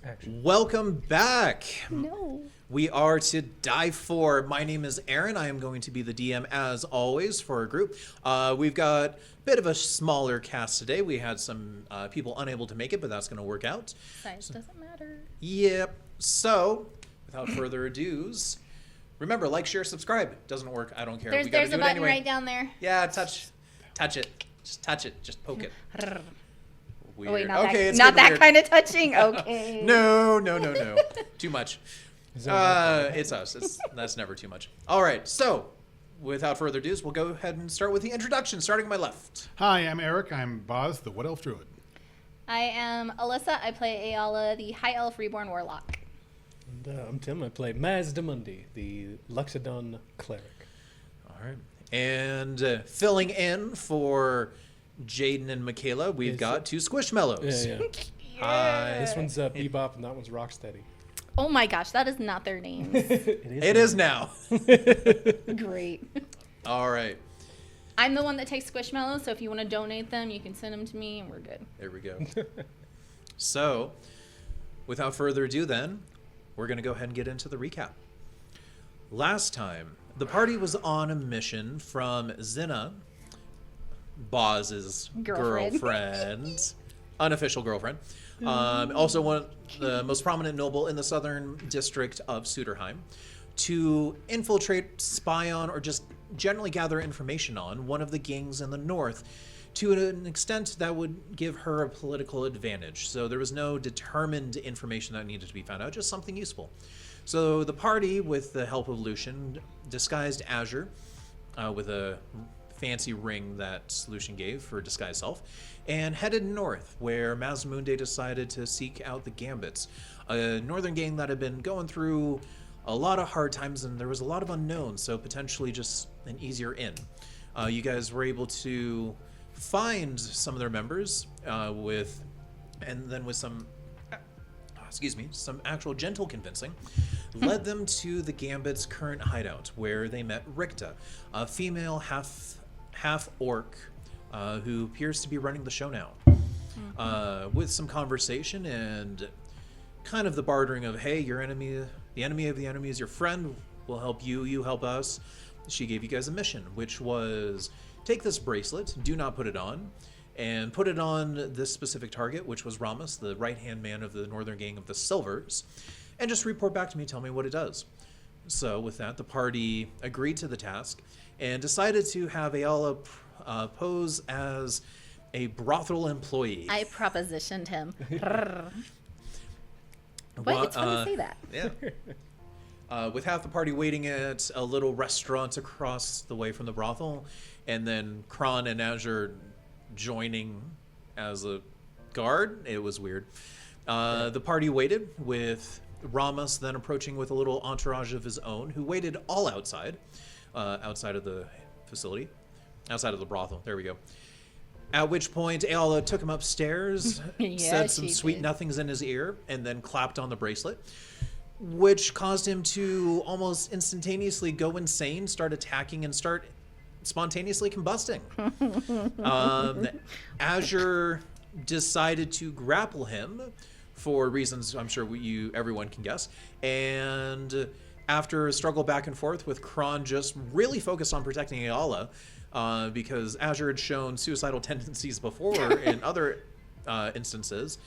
Action. Welcome back. No. We are to Dive 4. My name is Aaron. I am going to be the DM as always for our group. We've got a bit of a smaller cast today. We had some people unable to make it, but that's going to work out. Size doesn't matter. Yep. So, without further ado, remember, like, share, subscribe. Doesn't work. I don't care. There's we gotta a do it button anyway. right down there. Yeah, touch it. Just touch it. Just poke it. Weird. Oh, wait, not okay, that, it's not getting that weird. kind of touching. Okay. No. Too much. that It's us. That's never too much. All right. So, without further ado, we'll go ahead and start with the introduction, starting on my left. Hi, I'm Eric. I'm Boz, the Wood Elf Druid. I am Alyssa. I play Ayala, the High Elf Reborn Warlock. And I'm Tim. I play Mazdamundi, the Luxodon Cleric. All right. And filling in for Jaden and Michaela, we've Yes, got two Squishmallows. Yeah. This one's Bebop and that one's Rocksteady. Oh my gosh, that is not their names. It is now. Great. All right. I'm the one that takes Squishmallows, so if you want to donate them, you can send them to me, and we're good. There we go. So, without further ado then, we're going to go ahead and get into the recap. Last time, the party was on a mission from Zinna, Boz's girlfriend, unofficial girlfriend. Also one of the most prominent noble in the southern district of Suderheim, to infiltrate, spy on, or just generally gather information on one of the gangs in the north to an extent that would give her a political advantage. So there was no determined information that needed to be found out, just something useful. So the party, with the help of Lucian, disguised Azure with a fancy ring that Lucian gave for disguise self, and headed north, where Mazdamunde decided to seek out the Gambits, a northern gang that had been going through a lot of hard times, and there was a lot of unknowns, so potentially just an easier in. You guys were able to find some of their members with some actual gentle convincing, led them to the Gambit's current hideout, where they met Ricta, a female half-orc who appears to be running the show now. With some conversation and kind of the bartering of, hey, your enemy, the enemy of the enemy is your friend, we'll help you, you help us. She gave you guys a mission, which was take this bracelet, do not put it on, and put it on this specific target, which was Ramos, the right-hand man of the northern gang of the Silvers, and just report back to me, tell me what it does. So with that, the party agreed to the task and decided to have Ayala pose as a brothel employee. I propositioned him. Well, It's fun to say that. Yeah. With half the party waiting at a little restaurant across the way from the brothel, and then Kron and Azure joining as a guard. It was weird. The party waited, with Ramos then approaching with a little entourage of his own, who waited all outside of the facility, outside of the brothel. There we go. At which point, Ayala took him upstairs, Yeah, said some she sweet did. nothings in his ear, and then clapped on the bracelet, which caused him to almost instantaneously go insane, start attacking, and start spontaneously combusting. Azure decided to grapple him for reasons I'm sure everyone can guess, and after a struggle back and forth with Kron just really focused on protecting Ayala, because Azure had shown suicidal tendencies before in other instances.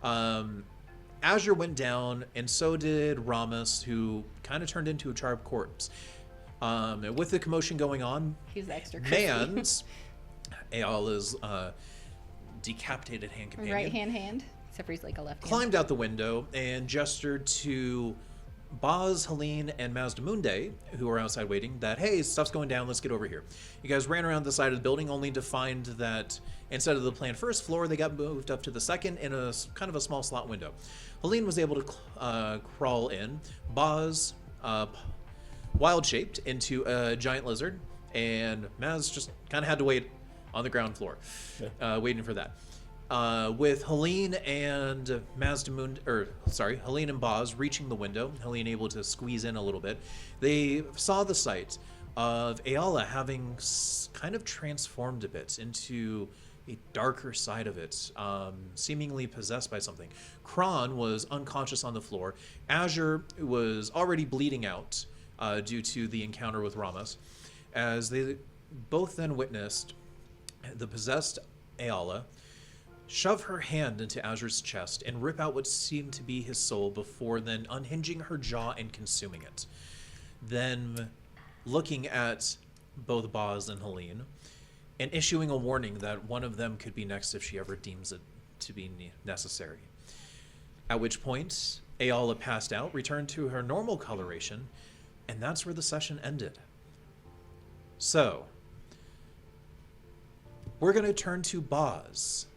Azure went down, and so did Ramos, who kind of turned into a charred corpse. With the commotion going on, He's extra crispy. Mans, Ayala's decapitated hand companion, Right hand. Except for he's like a left hand. climbed out the window and gestured to Boz, Helene, and Mazdamunde, who were outside waiting, that, hey, stuff's going down, let's get over here. You guys ran around the side of the building only to find that instead of the planned first floor, they got moved up to the second in a kind of a small slot window. Helene was able to crawl in. Boz wild-shaped into a giant lizard, and Maz just kind of had to wait on the ground floor, waiting for that. With Helene and Helene and Boz reaching the window, Helene able to squeeze in a little bit, they saw the sight of Ayala having kind of transformed a bit into a darker side of it, seemingly possessed by something. Kron was unconscious on the floor. Azure was already bleeding out due to the encounter with Ramos, as they both then witnessed the possessed Ayala shove her hand into Azure's chest and rip out what seemed to be his soul before then unhinging her jaw and consuming it. Then looking at both Boz and Helene and issuing a warning that one of them could be next if she ever deems it to be necessary. At which point, Ayala passed out, returned to her normal coloration, and that's where the session ended. So, we're going to turn to Boz.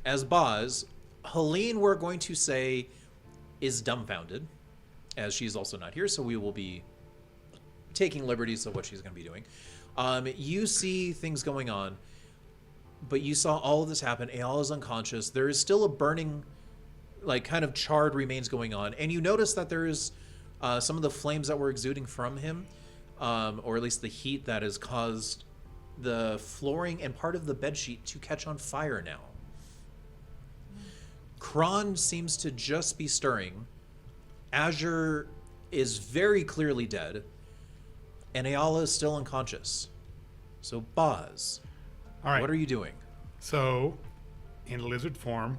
As Boz, Helene, we're going to say, is dumbfounded, as she's also not here, so we will be taking liberties of what she's going to be doing. You see things going on, but you saw all of this happen. Ayala is unconscious. There is still a burning, like, kind of charred remains going on, and you notice that there is some of the flames that were exuding from him, or at least the heat that has caused the flooring and part of the bedsheet to catch on fire now. Kron seems to just be stirring. Azure is very clearly dead, and Ayala is still unconscious. So, Boz, All right. what are you doing? So, in lizard form,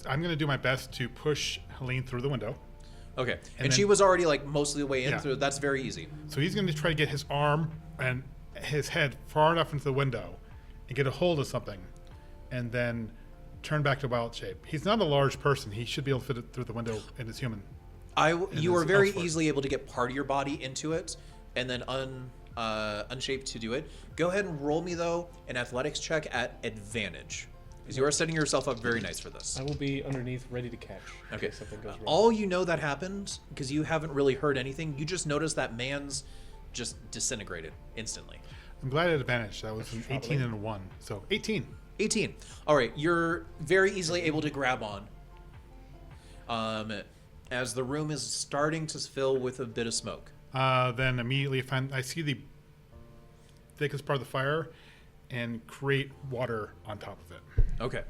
I'm going to do my best to push Helene through the window. Okay, and then- she was already like mostly the way in, Yeah. so that's very easy. So he's going to try to get his arm and his head far enough into the window and get a hold of something, and then turn back to wild shape. He's not a large person. He should be able to fit it through the window in his human. You were it's very elsewhere. easily able to get part of your body into it, and then unshaped to do it. Go ahead and roll me though an athletics check at advantage, because you are setting yourself up very nice for this. I will be underneath, ready to catch. in Okay. case something goes wrong. All you know that happened, because you haven't really heard anything, you just noticed that man's just disintegrated instantly. I'm glad I had advantage. That was an Probably. 18 and a 1. So 18. 18. All right, you're very easily able to grab on. As the room is starting to fill with a bit of smoke. Then immediately I see the thickest part of the fire and create water on top of it. Okay.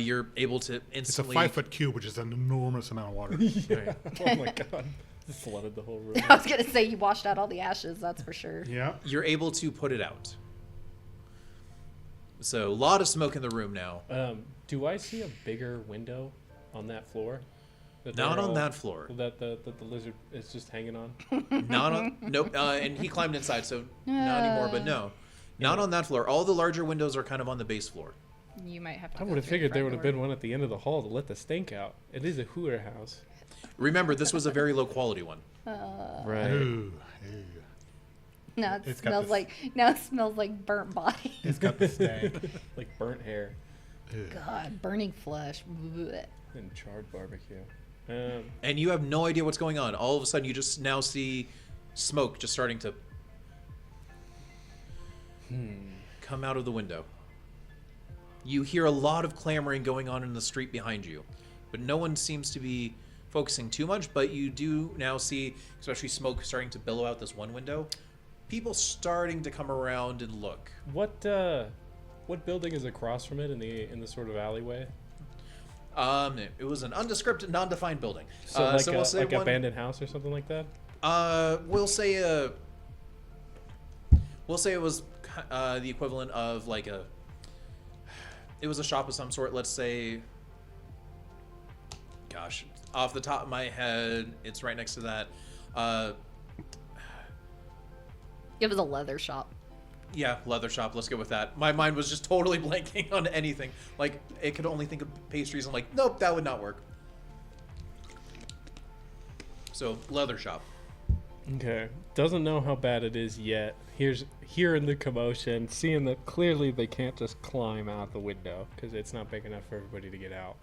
You're able to It's a instantly... 5-foot cube, which is an enormous amount of water. Yeah. Oh my god. Flooded the whole room. I was gonna say you washed out all the ashes. That's for sure. Yeah. You're able to put it out. So, a lot of smoke in the room now. Do I see a bigger window on that floor? That Not they're on all- that floor. That the lizard is just hanging on. Not on... Nope. And he climbed inside, so not anymore, but no. Not on that floor. All the larger windows are kind of on the base floor. You might have to. I go would have through the figured there front would have door. been one at the end of the hall to let the stink out. It is a hooer house. Remember, this was a very low quality one. Right. Ooh, ooh. Now it It's got smells this- like burnt body. It's got the stank. Like burnt hair Ugh. God, burning flesh. Blech. and charred barbecue. And you have no idea what's going on. All of a sudden, you just now see smoke just starting to come out of the window. You hear a lot of clamoring going on in the street behind you, but no one seems to be focusing too much. But you do now see, especially smoke starting to billow out this one window. People starting to come around and look. What building is across from it in the sort of alleyway? It was an undescript, non-defined building. So like we'll say one, abandoned house or something like that. We'll say it was the equivalent of like a. It was a shop of some sort. Let's say. Gosh, off the top of my head, it's right next to that. It was a leather shop. Yeah, leather shop. Let's go with that. My mind was just totally blanking on anything. Like, it could only think of pastries. I'm like, nope, that would not work. So, leather shop. Okay. Doesn't know how bad it is yet. Hearing the commotion, seeing that clearly they can't just climb out the window because it's not big enough for everybody to get out.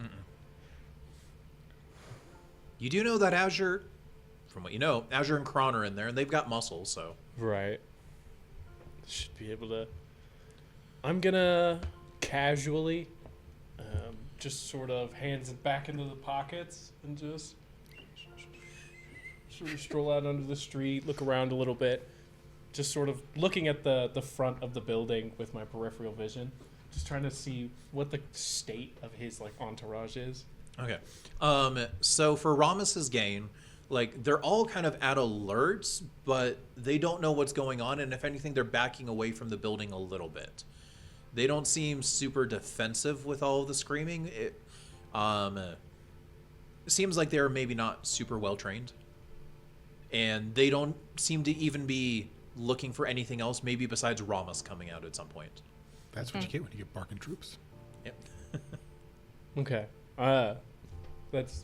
You do know that Azure, from what you know, Azure and Kron are in there, and they've got muscles, so. Right. Should be able to. I'm gonna casually, just sort of hands back into the pockets and just sort of stroll out onto the street, look around a little bit, just sort of looking at the front of the building with my peripheral vision, Just trying to see what the state of his like entourage is. Okay. So for Ramis's gain, like they're all kind of at alerts, but they don't know what's going on, and if anything, they're backing away from the building a little bit. They don't seem super defensive with all of the screaming. It seems like they're maybe not super well trained, and they don't seem to even be looking for anything else, maybe besides Ramas coming out at some point. That's what you get when you get barking troops. Yep. Okay. That's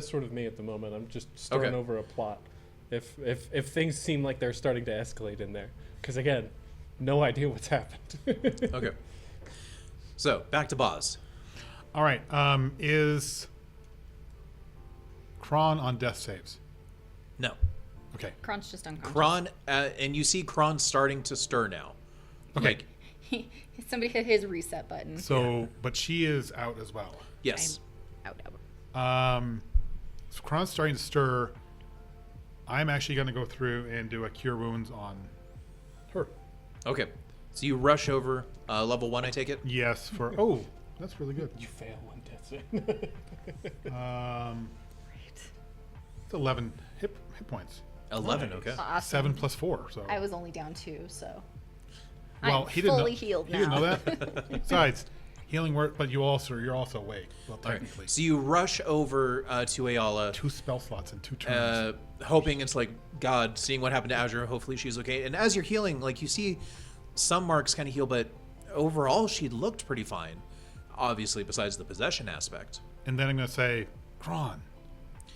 sort of me at the moment. I'm just starting Okay. over a plot. If things seem like they're starting to escalate in there, because again, no idea what's happened. Okay. So back to Boz. All right. Is Kron on death saves? No. Okay. Kron's just unconscious. Kron, and you see Kron starting to stir now. Okay. Like, Somebody hit his reset button. So, but she is out as well. yes. Out. So Kron's starting to stir. I'm actually going to go through and do a cure wounds on her. Okay. So you rush over level 1, I take it? Yes, for that's really good. You fail one death save. It's 11 hit points. 11, Nice. okay. Awesome. 7 plus 4. So I was only down 2, so well, I'm he didn't fully know, healed He now. didn't know that. Besides, healing work, but you're also awake. Well, All right. technically, So you rush over to Ayala, 2 spell slots in 2 turns. hoping it's like, God, seeing what happened to Azure, hopefully she's okay. And as you're healing, like you see some marks kind of heal, but overall she looked pretty fine. Obviously, besides the possession aspect. And then I'm going to say, Kron,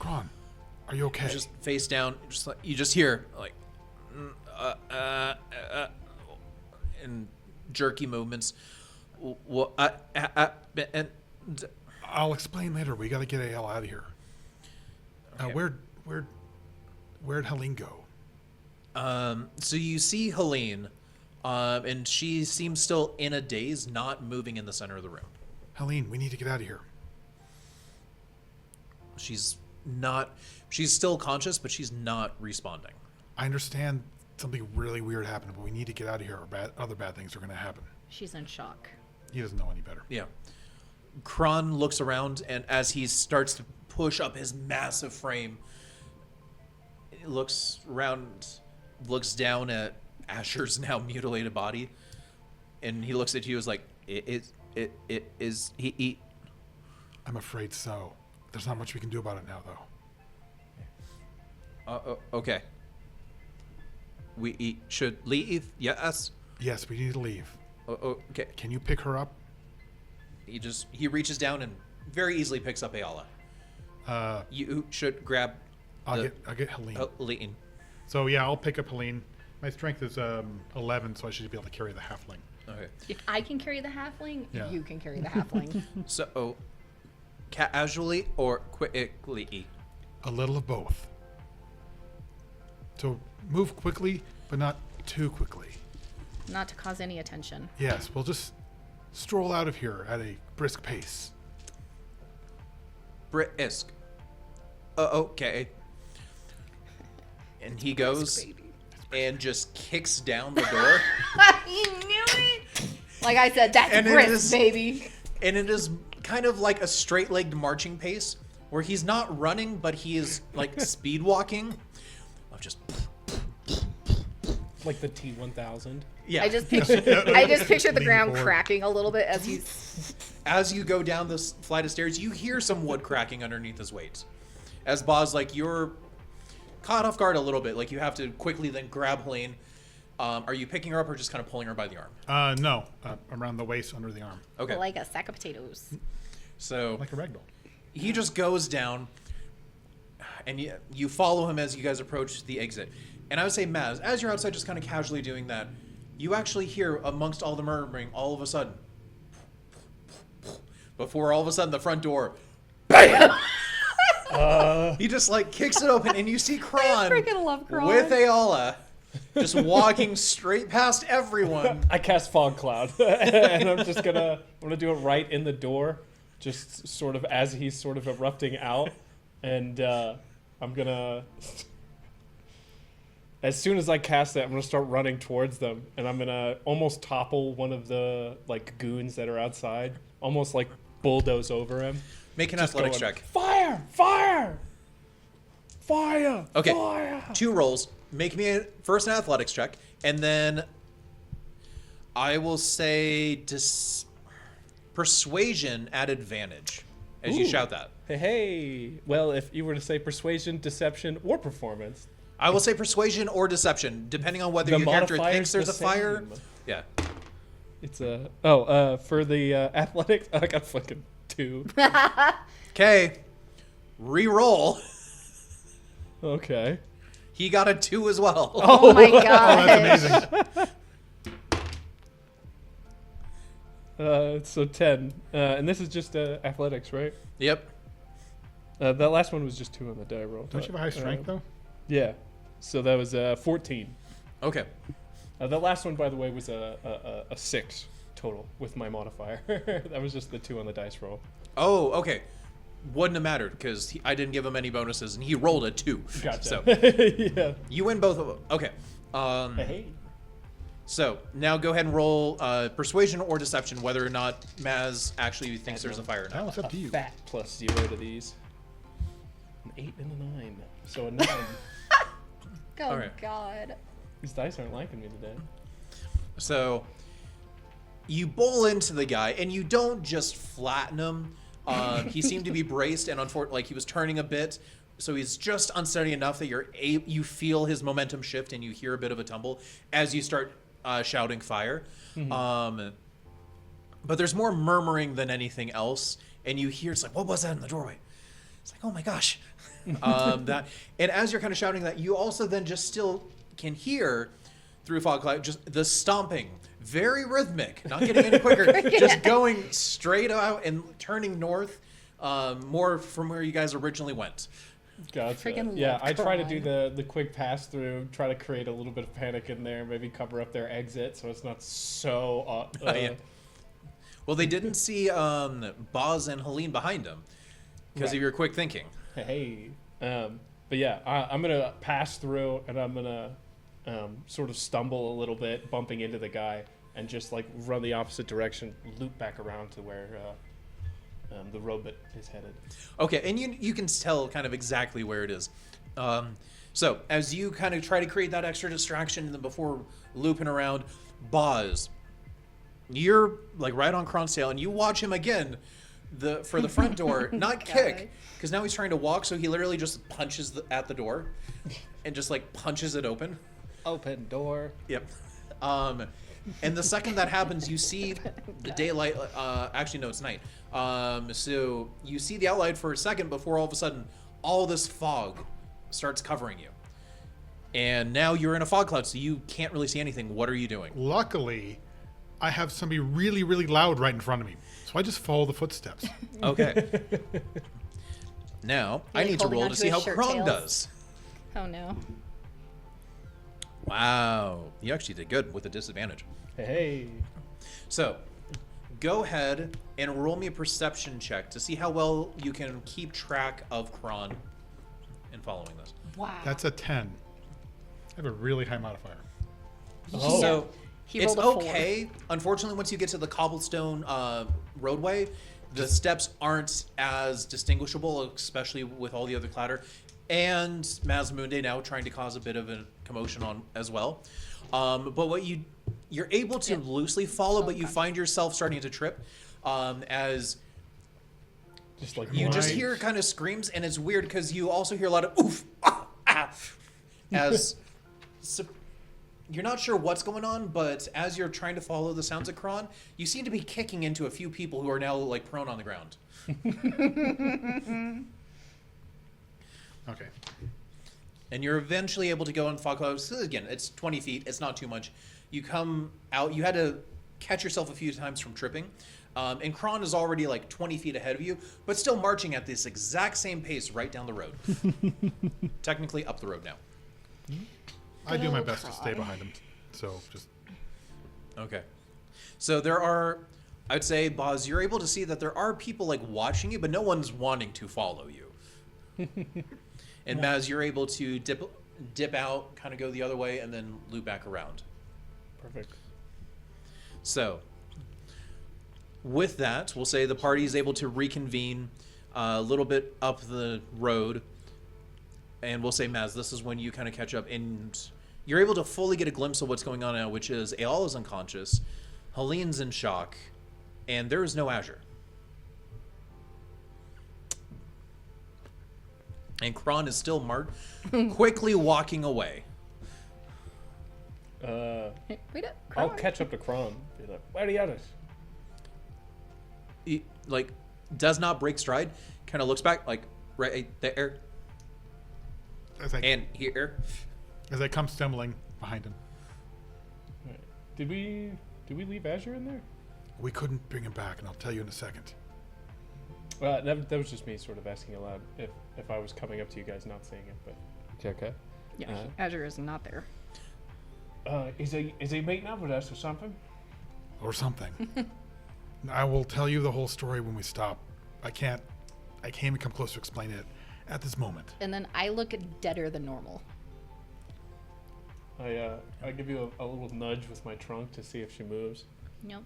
are you okay? Just face down, just like, you just hear like, and jerky movements. And I'll explain later. We got to get AL out of here. Okay. Where'd Helene go? So you see Helene, and she seems still in a daze, not moving in the center of the room. Helene, we need to get out of here. She's still conscious, but she's not responding. I understand something really weird happened, but we need to get out of here or other bad things are going to happen. She's in shock. He doesn't know any better. Yeah. Kron looks around, and as he starts to push up his massive frame, he looks around, looks down at Asher's now mutilated body, and he looks at you as like, it is he. I'm afraid so. There's not much we can do about it now, though. Okay. We should leave. Yes. Yes, we need to leave. Okay. Can you pick her up? He reaches down and very easily picks up Ayala. You should grab. I'll get Helene. Helene. So yeah, I'll pick up Helene. My strength is 11, so I should be able to carry the halfling. Okay. If I can carry the halfling, Yeah. you can carry the halfling. So, casually or quickly? A little of both. So move quickly, but not too quickly. Not to cause any attention. Yes, we'll just stroll out of here at a brisk pace. Brisk. Okay. And he goes and just kicks down the door. You knew it! Like I said, that's And it brisk, is- baby. And it is kind of like a straight-legged marching pace where he's not running, but he is like speed walking. Of just Like the T-1000. yeah. I just picture the Lean ground forward. cracking a little bit as he's As you go down this flight of stairs, you hear some wood cracking underneath his weight. As Boz, like, you're caught off guard a little bit. Like, you have to quickly then grab Helene. Are you picking her up or just kind of pulling her by the arm? No, around the waist, under the arm, Okay. like a sack of potatoes. So like a ragdoll. he just goes down, and you follow him as you guys approach the exit. And I would say, Maz, as you're outside just kind of casually doing that, you actually hear amongst all the murmuring, all of a sudden, before all of a sudden the front door, BAM! He just like kicks it open, and you see Kron freaking love Kron. with Ayala just walking straight past everyone. I cast fog cloud, and I'm gonna do it right in the door, just sort of as he's sort of erupting out, and I'm gonna as soon as I cast that, I'm gonna start running towards them, and I'm gonna almost topple one of the like goons that are outside, almost like bulldoze over him. Make an Just athletics going, check. Fire! Fire! Fire! Okay. Fire! 2 rolls. Make me first an athletics check, and then I will say persuasion at advantage as you Ooh. shout that. Hey. Well, if you were to say persuasion, deception, or performance, I will say persuasion or deception, depending on whether the your character modifier's thinks there's the a fire. same. Yeah. It's a for the athletics, I got fucking 2. Okay. Re-roll. Okay. He got a 2 as well. Oh my Oh, god. that's amazing. So 10, and this is just athletics, right? Yep. That last one was just 2 on the die roll. Don't you have a high strength, though? Yeah. So that was 14. Okay. The last one, by the way, was a 6 total with my modifier. That was just the 2 on the dice roll. Oh, okay. Wouldn't have mattered because I didn't give him any bonuses, and he rolled a 2. Gotcha. So Yeah. you win both of them. Okay. Hey. So now go ahead and roll persuasion or deception, whether or not Maz actually thinks there's a fire or Oh, not. it's up to you. Fat plus 0 to these. An 8 and a 9. So a 9. Oh Alright. god. These dice aren't liking me today. So you bowl into the guy, and you don't just flatten him. He seemed to be braced, and like he was turning a bit, so he's just unsteady enough that you feel his momentum shift, and you hear a bit of a tumble as you start shouting fire. But there's more murmuring than anything else, and you hear it's like, what was that in the doorway? It's like, oh my gosh. And as you're kind of shouting that, you also then just still can hear through fog cloud just the stomping, very rhythmic, not getting any quicker, just going straight out and turning north, more from where you guys originally went. Gotcha. Freaking Yeah, love I try to do Cron. the quick pass through, try to create a little bit of panic in there, maybe cover up their exit so it's not so. Yeah. Well, they didn't see Boz and Helene behind them because Right. of your quick thinking. Hey. But yeah, I'm gonna pass through and I'm gonna sort of stumble a little bit, bumping into the guy, and just like run the opposite direction, loop back around to where the robot is headed. Okay, and you can tell kind of exactly where it is. So as you kind of try to create that extra distraction before looping around, Boz, you're like right on Kron's tail, and you watch him again for the front door, not kick, because now he's trying to walk, so he literally just punches at the door and just like punches it open. Open door. Yep. And the second that happens, you see the daylight. Actually, no, it's night. So you see the outline for a second before all of a sudden, all this fog starts covering you. And now you're in a fog cloud, so you can't really see anything. What are you doing? Luckily, I have somebody really, really loud right in front of me. So I just follow the footsteps. Okay. Now, I like need to holding roll onto to see his how shirt Kron tails. does. Oh no. Wow. You actually did good with a disadvantage. Hey. So, go ahead and roll me a perception check to see how well you can keep track of Kron in following this. Wow. That's a 10. I have a really high modifier. Oh. So, He it's rolled a 4. okay. Unfortunately, once you get to the cobblestone roadway, the steps aren't as distinguishable, especially with all the other clatter. And Mazmunde now trying to cause a bit of a commotion on as well. But what you're able to loosely follow, but you find yourself starting to trip as Just like you just Right. hear kind of screams, and it's weird because you also hear a lot of oof, as you're not sure what's going on, but as you're trying to follow the sounds of Kron, you seem to be kicking into a few people who are now like prone on the ground. Okay. And you're eventually able to go on fog clouds. So again, it's 20 feet. It's not too much. You come out. You had to catch yourself a few times from tripping. And Kron is already like 20 feet ahead of you, but still marching at this exact same pace right down the road. Technically up the road now. I do my Oh, best to stay cry. behind him. So just Okay. So there are, I'd say, Boz, you're able to see that there are people like watching you, but no one's wanting to follow you. And Maz, you're able to dip out, kind of go the other way, and then loop back around. Perfect. So, with that, we'll say the party is able to reconvene a little bit up the road. And we'll say, Maz, this is when you kind of catch up, and you're able to fully get a glimpse of what's going on now, which is Aal is unconscious, Helene's in shock, and there is no Azure. And Kron is still quickly walking away. Wait up. I'll catch up to Kron. Be like, where are the others? He, like, does not break stride, kind of looks back, like, right there, As I, and here. as I come stumbling behind him. Right. Did we leave Azure in there? We couldn't bring him back, and I'll tell you in a second. That was just me sort of asking aloud if I was coming up to you guys not seeing it, but okay. Yeah, Azure is not there. Is he meeting up with us or something? Or something. I will tell you the whole story when we stop. I can't even come close to explain it at this moment. And then I look deader than normal. I give you a little nudge with my trunk to see if she moves. Nope.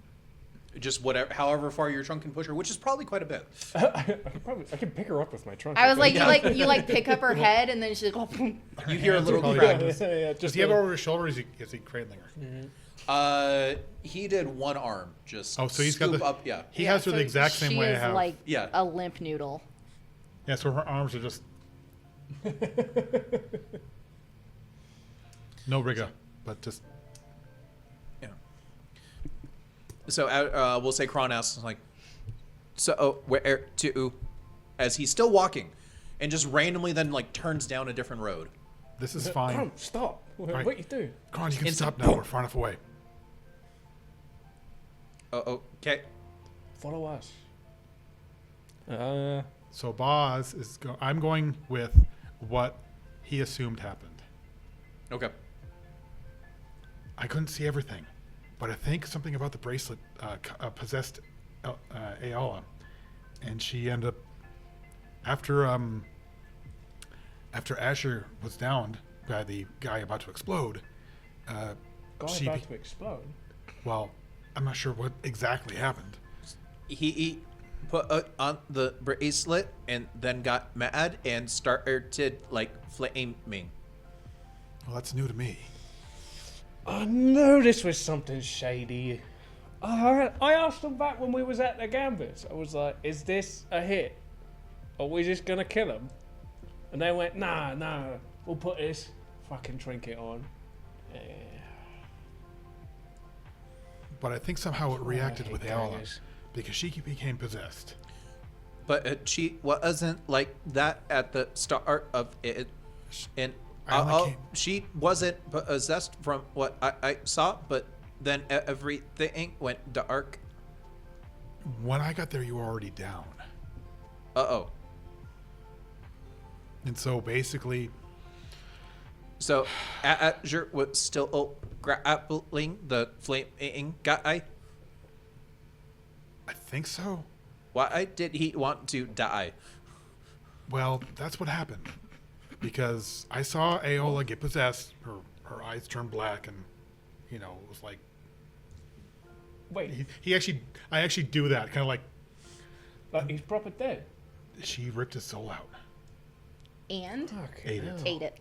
Just whatever, however far your trunk can push her, which is probably quite a bit. I can pick her up with my trunk. I was like, think. you pick up her head and then she's like, oh, You hear a little Probably crack. Yeah, Does he have it over his shoulder, or is he cradling her? He did one arm, just Oh, so he's got scoop the- up, yeah. He has her the exact same way I have. She is like Yeah. a limp noodle. Yeah, so her arms are just... no rigor, but just... Yeah. So we'll say Kron asks, like, so where to? As he's still walking, and just randomly then like turns down a different road. This is fine. Kron, stop! Right. What you do? Kron, you can Instant- stop now. We're far enough away. Okay. Follow us. So Boz is... I'm going with what he assumed happened. Okay. I couldn't see everything, but I think something about the bracelet possessed Aala, and she ended up after Asher was downed by the guy about to explode. Guy about to explode. Well, I'm not sure what exactly happened. He put on the bracelet and then got mad and started like flaming. Well, that's new to me. I knew this was something shady. I asked them back when we was at the Gambits. I was like, is this a hit? Are we just gonna kill him? And they went, nah, we'll put this fucking trinket on. Yeah. But I think somehow it reacted hate with Aala guys. because she became possessed. But she wasn't like that at the start of it. And I only came- she wasn't possessed from what I saw, but then everything went dark. When I got there, you were already down. Uh-oh. And so basically, So Azure was still grappling the flaming guy. I think so. Why did he want to die? Well, that's what happened. Because I saw Aola get possessed, her eyes turned black, and it was like Wait, I actually do that, kind of like he's proper dead. she ripped his soul out. And Ate it. ate it.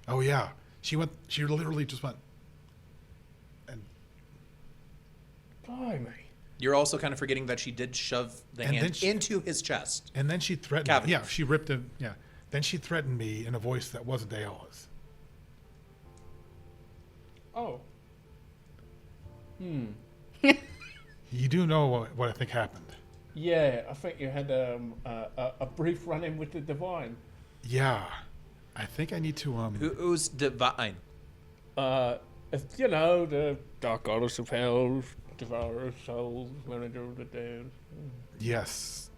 Oh yeah, she literally just went, and Blimey. You're also kind of forgetting that she did shove the And then hand she- into his chest. then she threatened. Cavity. Yeah, she ripped him. Yeah, then she threatened me in a voice that wasn't Aola's. Oh. You do know what I think happened. Yeah, I think you had a brief run-in with the Divine. Yeah, I think I need to Who's divine? The Dark Goddess of Hell, Devourer of Souls, Manager of the Dead. Yes,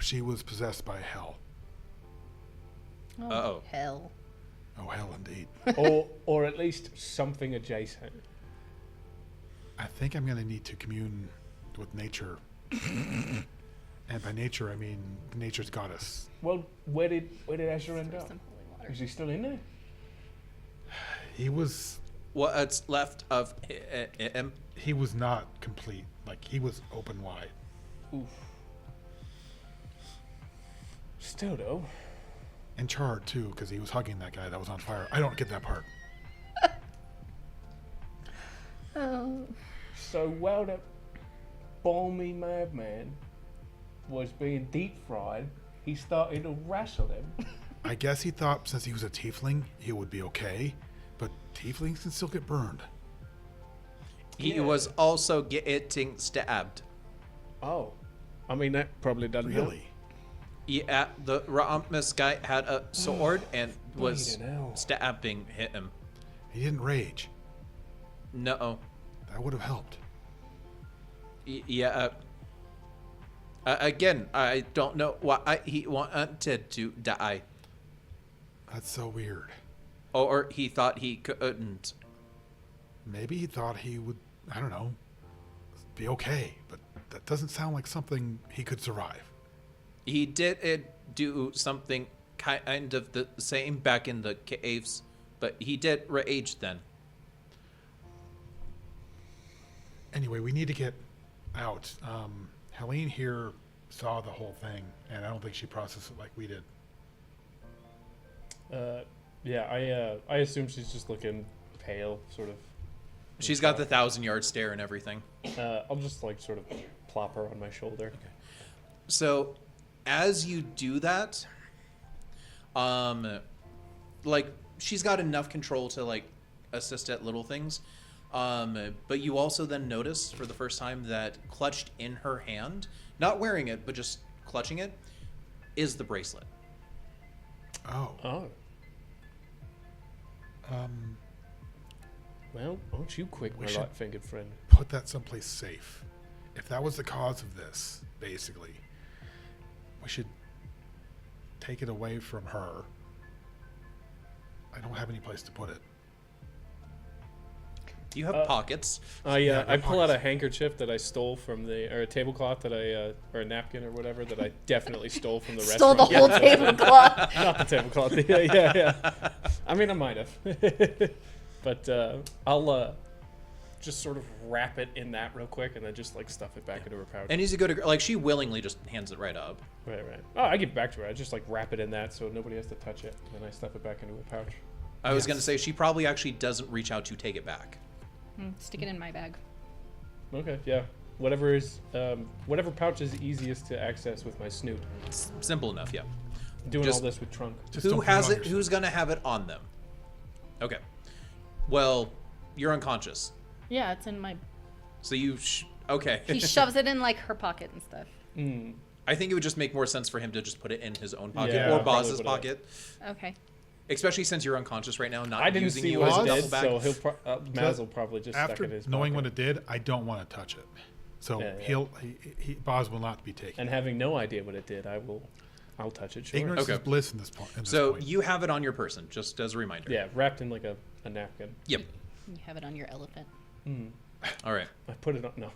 she was possessed by hell. Oh, Uh-oh. hell. Oh hell, indeed. or at least something adjacent. I think I'm going to need to commune with nature. And by nature, I mean nature's goddess. Well, where did Azure end up? Some holy water. Is he still in there? He was What's left of him? he was not complete. Like he was open wide. Oof. Still though. And charred too, because he was hugging that guy that was on fire. I don't get that part. Oh. So while that balmy madman was being deep fried, he started to wrestle him. I guess he thought since he was a tiefling, he would be okay. But tieflings can still get burned. He Yeah. was also getting stabbed. Oh. I mean, that probably doesn't help. Really? Yeah, the Ramos guy had a sword and was Bleeding hell. stabbing him. He didn't rage. No. That would have helped. Yeah. Again, I don't know why he wanted to die. That's so weird. Or he thought he couldn't. Maybe he thought he would, I don't know, be okay. But that doesn't sound like something he could survive. He did do something kind of the same back in the caves, but he did rage then. Anyway, we need to get out. Helene here saw the whole thing, and I don't think she processed it like we did. Yeah, I assume she's just looking pale, sort of. She's got the 1,000-yard stare and everything. I'll just like sort of plop her on my shoulder. So, as you do that, like she's got enough control to like assist at little things, but you also then notice for the first time that clutched in her hand, not wearing it but just clutching it, is the bracelet. Oh. Oh. Well, aren't you quick, We my should- light-fingered friend? Put that someplace safe. If that was the cause of this, basically, we should take it away from her. I don't have any place to put it. Do you have pockets? Yeah, I pull out a pockets. handkerchief that I stole from or a tablecloth that or a napkin or whatever that I definitely stole from the Stole the restaurant. whole tablecloth. Not the tablecloth. Yeah. I mean, I might have. But I'll just sort of wrap it in that real quick and then just like stuff it back into her pouch. And as you go to like, she willingly just hands it right up. Right. Oh, I give it back to her. I just like wrap it in that so nobody has to touch it, and then I stuff it back into a pouch. I was Yes. gonna say she probably actually doesn't reach out to take it back. Stick it in my bag. Okay. Yeah. Whatever pouch is easiest to access with my snoot. It's simple enough, yeah. Doing Just- all this with trunk. Just Who don't put has on it? yourself. Who's gonna have it on them? Okay. Well, you're unconscious, Yeah, it's in my. so you. Okay. He shoves it in like her pocket and stuff. I think it would just make more sense for him to just put it in his own pocket Yeah, or probably Boz's would've. pocket, Okay. especially since you're unconscious right now, not I didn't using see you what as a it duffel did, bag. so Maz will probably just stuck After it in his knowing pocket. what it did, I don't want to touch it. So Yeah. Boz will not be taken. And having no idea what it did, I'll touch it. Sure. Ignorance Okay. is bliss in this point. So you have it on your person, just as a reminder. Yeah, wrapped in like a napkin. Yep. You have it on your elephant. All right. I put it on. No.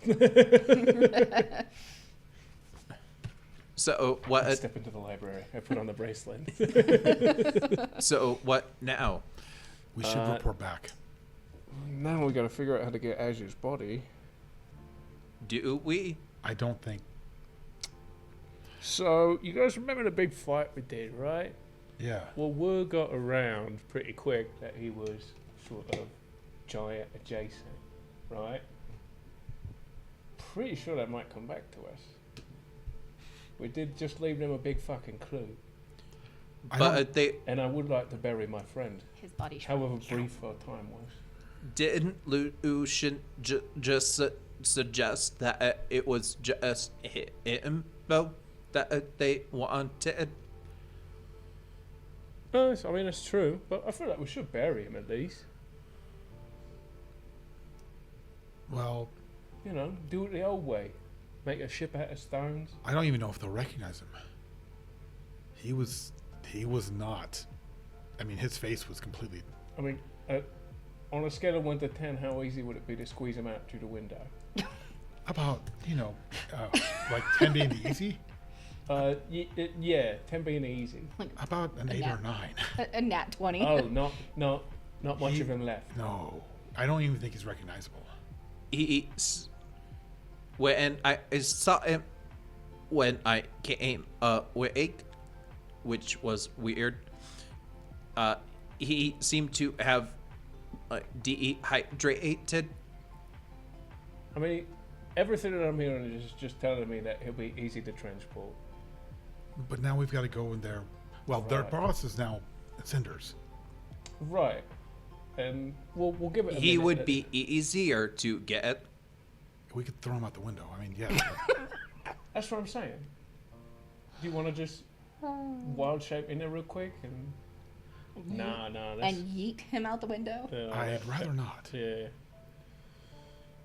So I what? step into the library. I put on the bracelet. So what now? we should report back. Now we got to figure out how to get Azur's body. Do we? I don't think. So you guys remember the big fight we did, right? Yeah. Well, word got around pretty quick that he was sort of giant adjacent, right? Pretty sure that might come back to us. We did just leave them a big fucking clue, I But don't- they and I would like to bury my friend, His body shrunk. however brief our time was. didn't Lucian just suggest that it was just him, though, that they wanted. No, I mean it's true, but I feel like we should bury him at least. Well, You know, do it the old way. Make a ship out of stones. I don't even know if they'll recognize him. He was not. I mean, his face was completely. I mean, on a scale of 1 to 10, how easy would it be to squeeze him out through the window? About like 10 being the easy. Yeah, 10 being easy. Like About an A 8 or nap. 9. a nat 20. Oh, not Not much of him left. No, I don't even think he's recognizable. When I saw him when I came awake, which was weird. He seemed to have dehydrated. I mean, everything that I'm hearing is just telling me that he'll be easy to transport. But now we've got to go in there. Well, their Right. boss is now Cinders. Right. And we'll give it a He minute. would be easier to get. We could throw him out the window. I mean, yeah. That's what I'm saying. Do you want to just wild shape in there real quick? And Nah. And That's, yeet him out the window. I'd rather not. Yeah.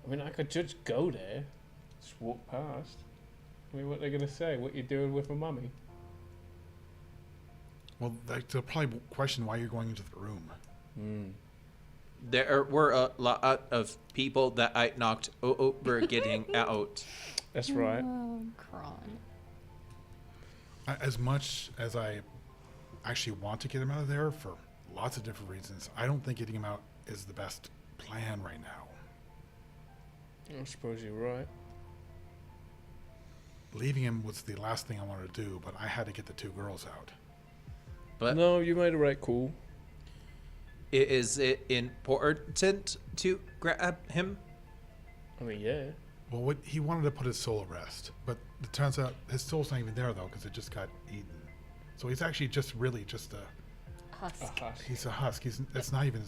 I mean, I could just go there. Just walk past. I mean, what are they going to say? What you doing with my mummy? Well, they'll probably question why you're going into the room. There were a lot of people that I knocked over getting out. That's right. Oh, Kron. As much as I actually want to get him out of there for lots of different reasons, I don't think getting him out is the best plan right now. I suppose you're right. Leaving him was the last thing I wanted to do, but I had to get the two girls out. But No, you made a right call. is it important to grab him? I mean, yeah. Well, he wanted to put his soul at rest, but it turns out his soul's not even there, though, because it just got eaten. So he's actually just a Husk. he's a husk. It's not even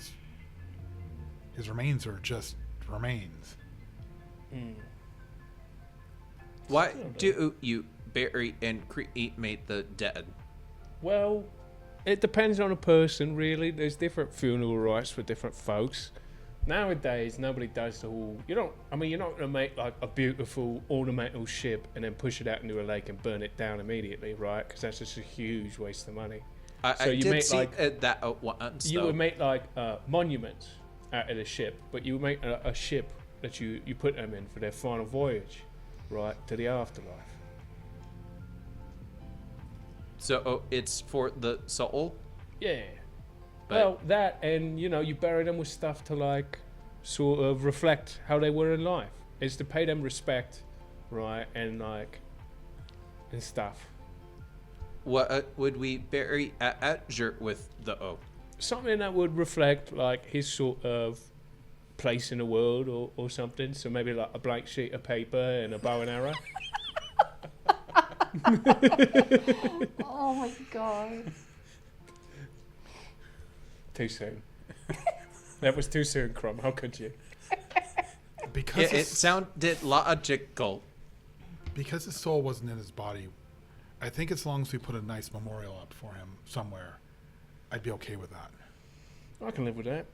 his remains are just remains. Why do you bury and cremate the dead? Well, it depends on a person, really. There's different funeral rites for different folks. Nowadays, nobody does the whole. You're not going to make like a beautiful ornamental ship and then push it out into a lake and burn it down immediately, right? Because that's just a huge waste of money. I So you did make, see like- that once. You though. would make like monuments out of the ship, but you would make a ship that you put them in for their final voyage, right, to the afterlife. So it's for the soul. Yeah. But- Well, that and you bury them with stuff to like sort of reflect how they were in life. It's to pay them respect, right, and like and stuff. What would we bury at Azure with the O? Something that would reflect like his sort of place in the world or something. So maybe like a blank sheet of paper and a bow and arrow. Oh my god. Too soon. That was too soon, Crumb. How could you? Because It sounded logical. because his soul wasn't in his body, I think as long as we put a nice memorial up for him somewhere, I'd be okay with that. I can live with that.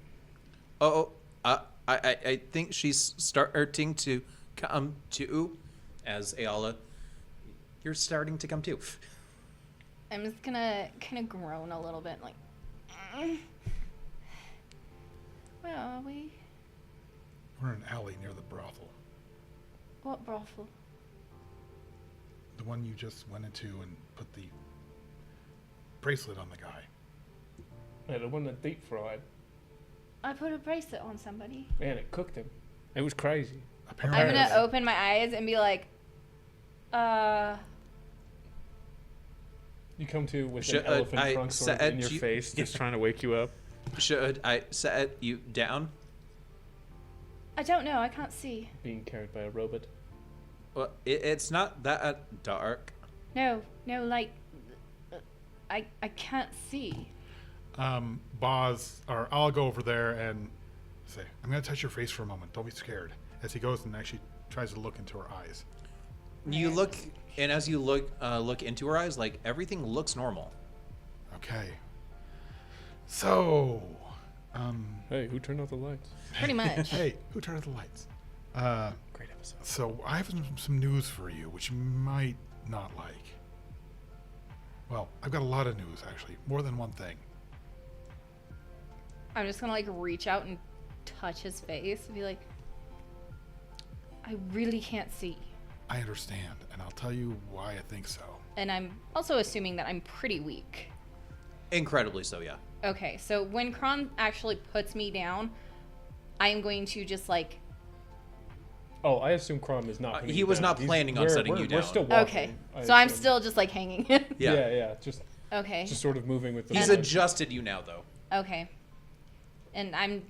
I think she's starting to come to, as Ayala. You're starting to come to. I'm just gonna kind of groan a little bit, like. Where are we? We're in an alley near the brothel. What brothel? The one you just went into and put the bracelet on the guy. Yeah, the one that deep fried. I put a bracelet on somebody. Man, it cooked him. It was crazy. Apparently, I'm Apparently. gonna open my eyes and be like, You come to with Should an elephant I trunk sort of in your set you- face, just trying to wake you up. Should I set you down? I don't know, I can't see. Being carried by a robot. Well, it's not that dark. No, like, I can't see. Boz, or I'll go over there and say, I'm going to touch your face for a moment. Don't be scared. As he goes and actually tries to look into her eyes. You look, and as you look into her eyes, like everything looks normal. Okay. So, Hey, who turned off the lights? Pretty much. hey, who turned off the lights? Great episode. So I have some news for you, which you might not like. Well, I've got a lot of news, actually. More than one thing. I'm just gonna like reach out and touch his face and be like, I really can't see. I understand, and I'll tell you why I think so. And I'm also assuming that I'm pretty weak. Incredibly so, yeah. Okay, so when Kron actually puts me down, I am going to just like. Oh, I assume Crom is not. putting he you was down. not planning on setting you We're down. still walking. Okay, I so I'm assume. still just like hanging. Yeah, just Okay. sort of moving with the. He's flow. adjusted you now, though. Okay. And I'm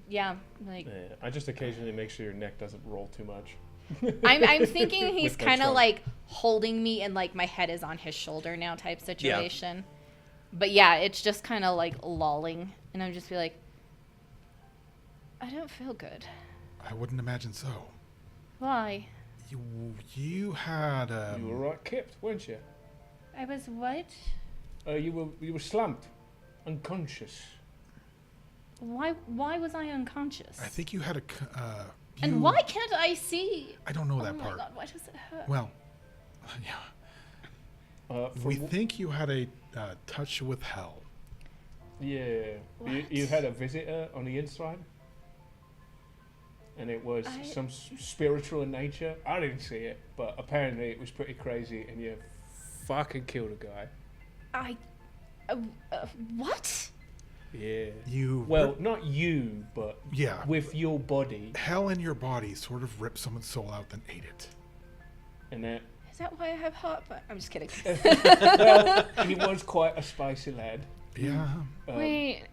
like Yeah, I just occasionally make sure your neck doesn't roll too much. I'm thinking he's With my kind of trunk. like holding me and like my head is on his shoulder now type situation. But yeah, it's just kind of like lolling, and I'm just be like, I don't feel good. I wouldn't imagine so. Why? You had You were right kept, weren't you? I was what? You were slumped, unconscious. Why was I unconscious? I think you had a. And why can't I see? I don't know Oh that my part. god, why does it hurt? Well, yeah. For We think you had a touch with hell. Yeah. You What? had a visitor on the inside? And it was some spiritual in nature? I didn't see it, but apparently it was pretty crazy and you fucking killed a guy. What? Yeah. You. Well, not you, but Yeah. with your body. Hell in your body sort of ripped someone's soul out, then ate it. And that, Is that why I have heartburn? I'm just kidding. well, he was quite a spicy lad. Yeah. Wait.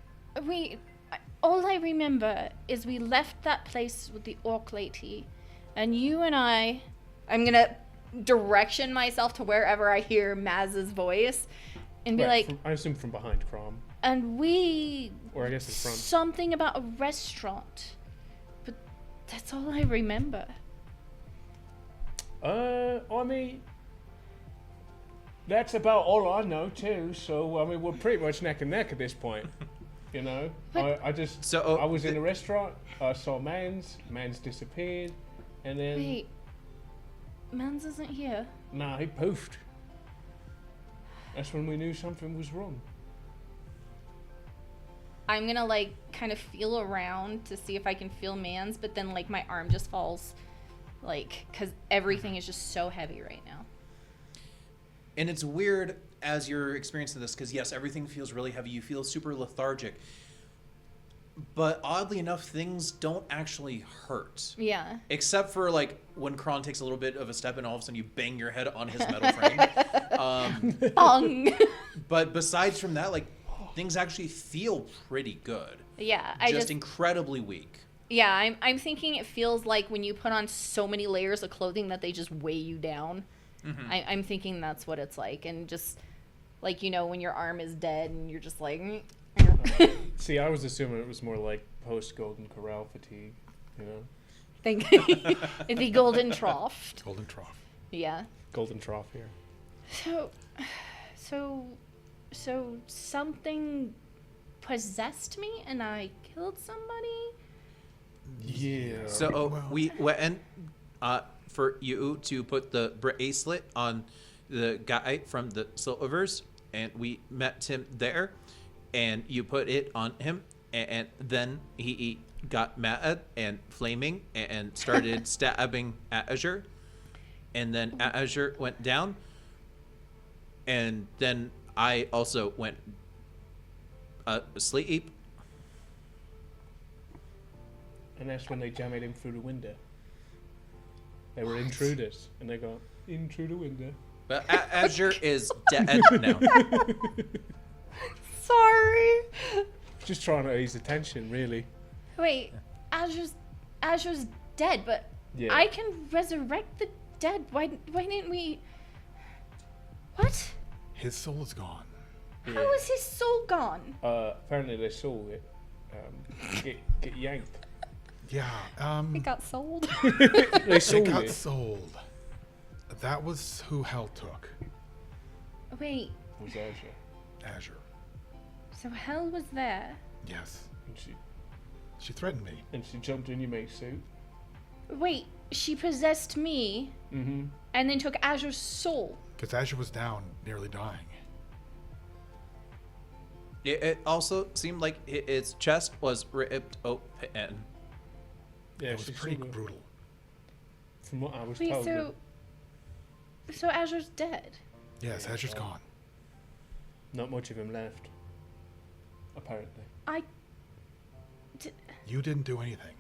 All I remember is we left that place with the orc lady, and you and I'm gonna direction myself to wherever I hear Maz's voice, and be like, I assume from behind Crom. and we Or I guess it's front. something about a restaurant, but that's all I remember. I mean, that's about all I know too. So I mean, we're pretty much neck and neck at this point. You know, But- I just So, I was in a restaurant. I saw Mans disappeared, and then Wait, Mans isn't here. nah, he poofed. That's when we knew something was wrong. I'm gonna like kind of feel around to see if I can feel Mans, but then like my arm just falls, like, because everything is just so heavy right now. And it's weird as you're experiencing this, because yes, everything feels really heavy. You feel super lethargic. But oddly enough, things don't actually hurt. Yeah. Except for like when Kron takes a little bit of a step and all of a sudden you bang your head on his metal frame. Bong. But besides from that, like things actually feel pretty good. Yeah, Just incredibly weak. Yeah, I'm thinking it feels like when you put on so many layers of clothing that they just weigh you down. Mm-hmm. I'm thinking that's what it's like, and just like, you know, when your arm is dead and you're just like. See, I was assuming it was more like post Golden Corral fatigue. You know, Think the golden trough. Golden trough. Yeah. Golden Trough here. So something possessed me and I killed somebody? Yeah. So well- we went for you to put the bracelet on the guy from the Silvers, and we met him there, and you put it on him, and then he got mad and flaming and started stabbing Azure, and then Azure went down, and then I also went asleep. And that's when they jammed him through the window. They were intruders, and they got in through the window. But Azure is dead now. Sorry. Just trying to ease the tension, really. Wait, Azure's dead, but Yeah. I can resurrect the dead. Why didn't we? What? His soul is gone. How is his soul gone? Apparently they saw it get yanked. Yeah. It got sold. They It sold got it. sold. That was who hell took. Wait, Was Azure. Azure. so Hell was there. Yes. And She threatened me. she jumped in your mate's suit. Wait, she possessed me Mm-hmm. and then took Azure's soul. Because Azure was down, nearly dying. It also seemed like its chest was ripped open. Yeah, It was she pretty sort of- brutal. From what I was Wait, told. so. that- Oh, So Azure's dead. Yes, Yeah, Azure's well. gone. Not much of him left. apparently. You didn't do anything.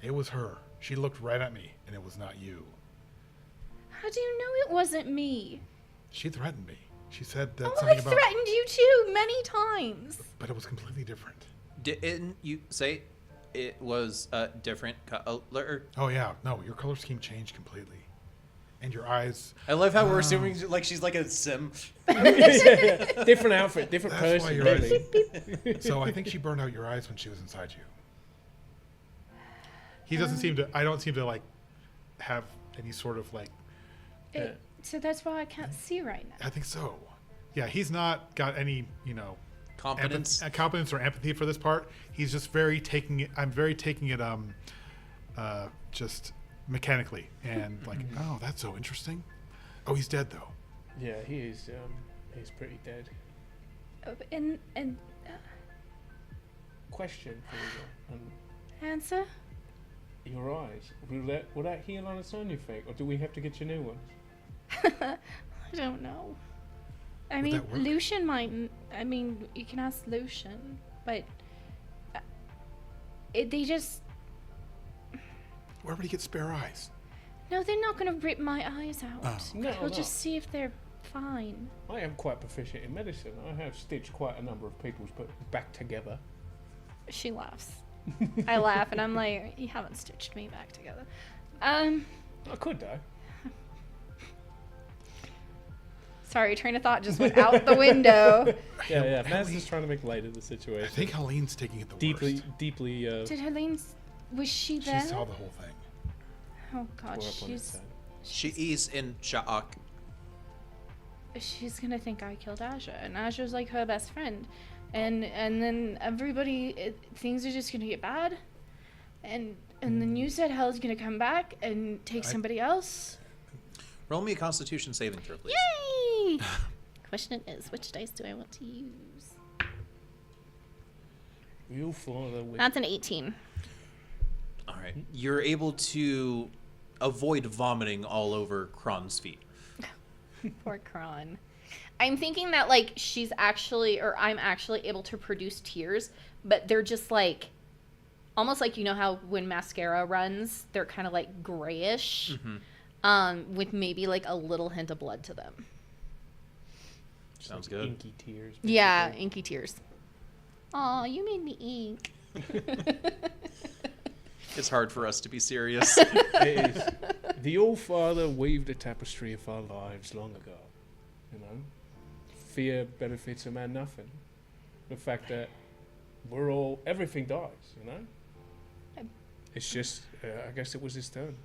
It was her. She looked right at me, and it was not you. How do you know it wasn't me? She threatened me. She said that Oh, something I about... threatened you too many times. But it was completely different. Didn't you say it was a different color? Oh, yeah. No, your color scheme changed completely. And your eyes... I love how we're assuming like she's like a sim. Different outfit, different That's why person. your Really. eyes... So I think she burned out your eyes when she was inside you. He doesn't seem to... I don't seem to, like, have any sort of, like... So that's why I can't see right now. I think so. Yeah, he's not got any, Competence. competence or empathy for this part. He's just very taking it. I'm very taking it, just mechanically and like, oh, that's so interesting. Oh, he's dead though. Yeah, he's pretty dead. And Question for you. answer? Your eyes. Will that heal on its own, you think, or do we have to get you new ones? I don't know. I Would mean, that work? Lucian might. I mean, you can ask Lucian, but they just. Where would he get spare eyes? No, they're not gonna rip my eyes out. Oh. No, We'll no. just see if they're fine. I am quite proficient in medicine. I have stitched quite a number of people's put back together. She laughs. I laugh, and I'm like, you haven't stitched me back together. I could die. Sorry, train of thought just went out the window. Yeah. Maz is trying to make light of the situation. I think Helene's taking it the worst. Deeply. Did Helene? Was she She there? saw the whole thing. Oh God, tore up on its she's side. She is in shock. she's gonna think I killed Aja, and Aja's like her best friend, and then everybody things are just gonna get bad, and then you said Hell's gonna come back and take somebody else. Roll me a Constitution saving throw, please. Yay! Question is, which dice do I want to use? Real father with That's an 18. All right. You're able to avoid vomiting all over Kron's feet. Poor Kron. I'm thinking that like she's actually, or I'm actually able to produce tears, but they're just like, almost like, you know how when mascara runs, they're kind of like grayish, with maybe like a little hint of blood to them. Sounds like good. Inky tears. Yeah, basically. inky tears. Aw, you made me ink. It's hard for us to be serious. It is. The old father weaved a tapestry of our lives long ago. You know, fear benefits a man nothing. The fact that everything dies. You know, it's just. I guess it was his turn.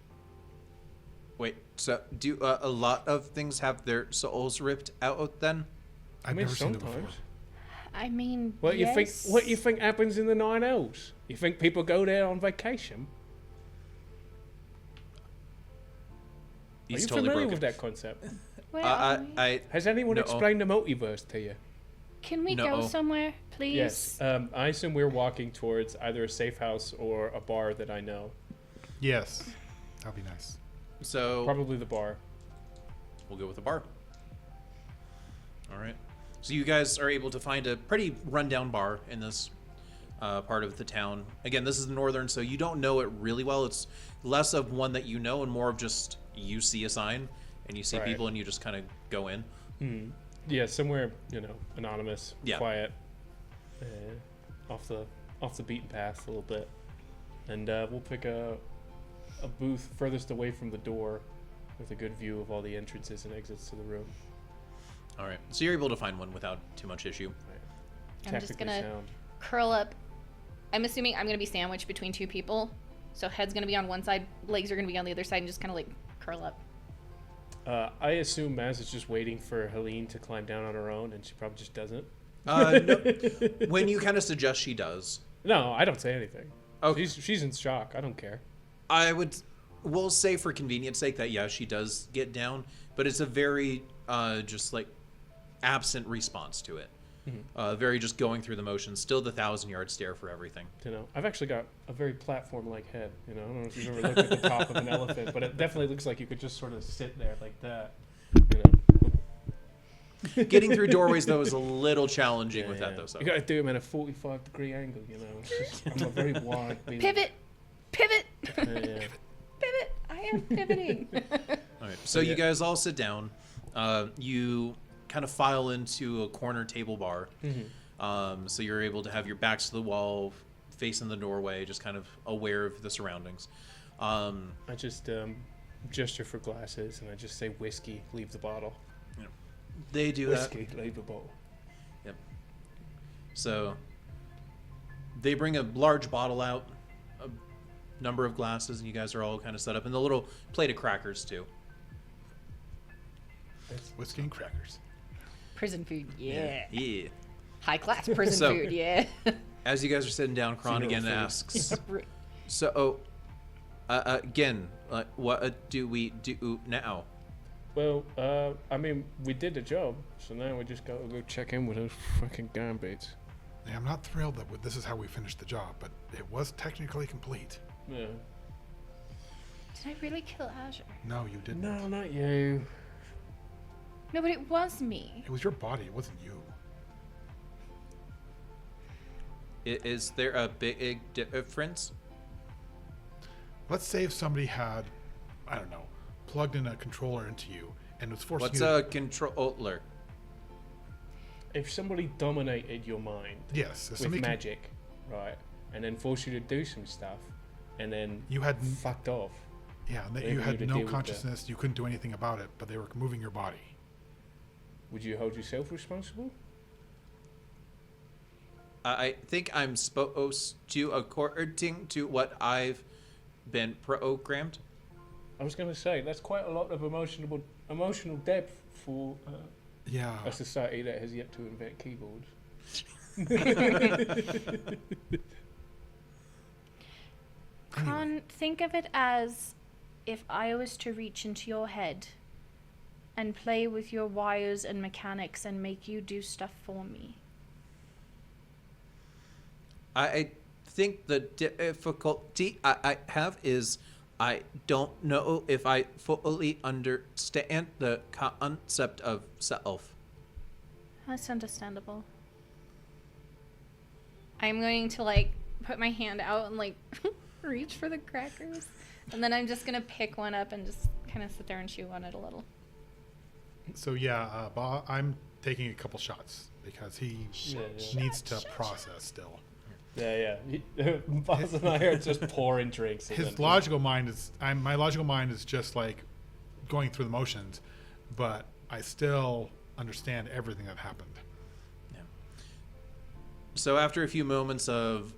Wait, so do a lot of things have their souls ripped out then? I've mean, never seen it before. sometimes. I mean, What you think? yes. What you think happens in the 9 L's? You think people go there on vacation? Are He's you totally familiar broken. with that concept? Where are we? Has anyone No. explained the multiverse to you? Can we No. go somewhere, please? Yes. I assume we're walking towards either a safe house or a bar that I know. Yes, that'd be nice. So Probably the bar. we'll go with a bar. All right. So you guys are able to find a pretty rundown bar in this part of the town. Again, this is northern, so you don't know it really well. It's less of one that you know and more of just you see a sign and you see Right. people and you just kind of go in. Yeah, somewhere anonymous, Yeah. quiet, off the beaten path a little bit, and we'll pick a booth furthest away from the door, with a good view of all the entrances and exits to the room. All right. So you're able to find one without too much issue. I'm just Technically gonna sound. curl up. I'm assuming I'm gonna be sandwiched between two people. So head's gonna be on one side, legs are gonna be on the other side, and just kind of like curl up. I assume Maz is just waiting for Helene to climb down on her own, and she probably just doesn't. No, when you kind of suggest she does, No, I don't say anything. Okay. She's in shock. I don't care. we'll say for convenience sake that yeah, she does get down, but it's a very just like absent response to it. Very just going through the motions, still the 1,000-yard stare for everything. I've actually got a very platform-like head. I don't know if you've ever looked at the top of an elephant, but it definitely looks like you could just sort of sit there like that. Getting through doorways though is a little challenging with that though. So You got to do them at a 45-degree angle, you know. It's just, I'm a very wide being. Pivot. Yeah. Pivot. I am pivoting. all right, so you guys all sit down. You kind of file into a corner table bar. So you're able to have your backs to the wall, facing the doorway, just kind of aware of the surroundings. I just gesture for glasses, and I just say whiskey, leave the bottle. They do that. Whiskey, leave the bottle. Yep. So they bring a large bottle out, a number of glasses, and you guys are all kind of set up, and the little plate of crackers too. Whiskey and crackers. Prison food, yeah. Yeah. High class prison So- food, yeah. As you guys are sitting down, Kron Zero again food. asks, so, again, what do we do now? Well, I mean, we did the job, so now we just gotta go check in with those fucking gambits. Yeah, I'm not thrilled that this is how we finished the job, but it was technically complete. Yeah. Did I really kill Azure? No, you didn't. No, not you. No, but it was me. It was your body. It wasn't you. Is there a big difference? Let's say if somebody had, I don't know, plugged in a controller into you and was forcing What's you to, a controller? If somebody dominated your mind yes, if with somebody magic, right, and then forced you to do some stuff, and then you had, fucked off, yeah, and that Maybe you you had to no deal with that. consciousness, you couldn't do anything about it, but they were moving your body. would you hold yourself responsible? I think I'm supposed to, according to what I've been programmed. I was gonna say that's quite a lot of emotional depth for Yeah. a society that has yet to invent keyboards. Khan, think of it as if I was to reach into your head and play with your wires and mechanics and make you do stuff for me. I think the difficulty I have is I don't know if I fully understand the concept of self. That's understandable. I'm going to like put my hand out and like reach for the crackers. And then I'm just going to pick one up and just kind of sit there and chew on it a little. So yeah, I'm taking a couple shots because he needs to process still. Yeah. Boss and I are just pouring drinks. and His then- logical mind is, my logical mind is just like going through the motions, but I still understand everything that happened. So after a few moments of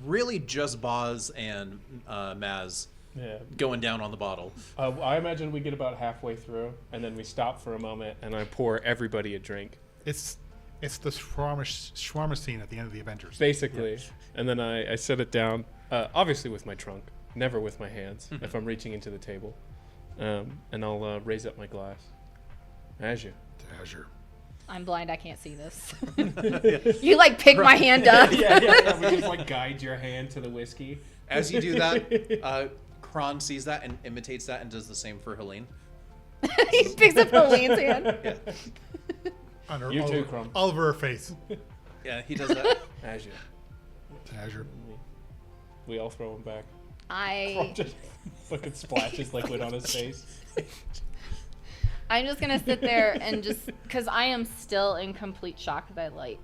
really just Boz and Maz Yeah. going down on the bottle, I imagine we get about halfway through, and then we stop for a moment, and I pour everybody a drink, It's the shawarma scene at the end of the Avengers. basically. And then I set it down, obviously with my trunk, never with my hands, if I'm reaching into the table. And I'll raise up my glass. Azure. To Azure. I'm blind. I can't see this. You like pick my hand up. yeah. We just like guide your hand to the whiskey. as you do that, Kron sees that and imitates that and does the same for Helene. He picks up Helene's hand. Yeah, On her, You all too, over- Crumb. all over her face. yeah, he does that. Azure. To Azure. We all throw him back. I Just fucking splashes liquid on his face. I'm just gonna sit there and just because I am still in complete shock that like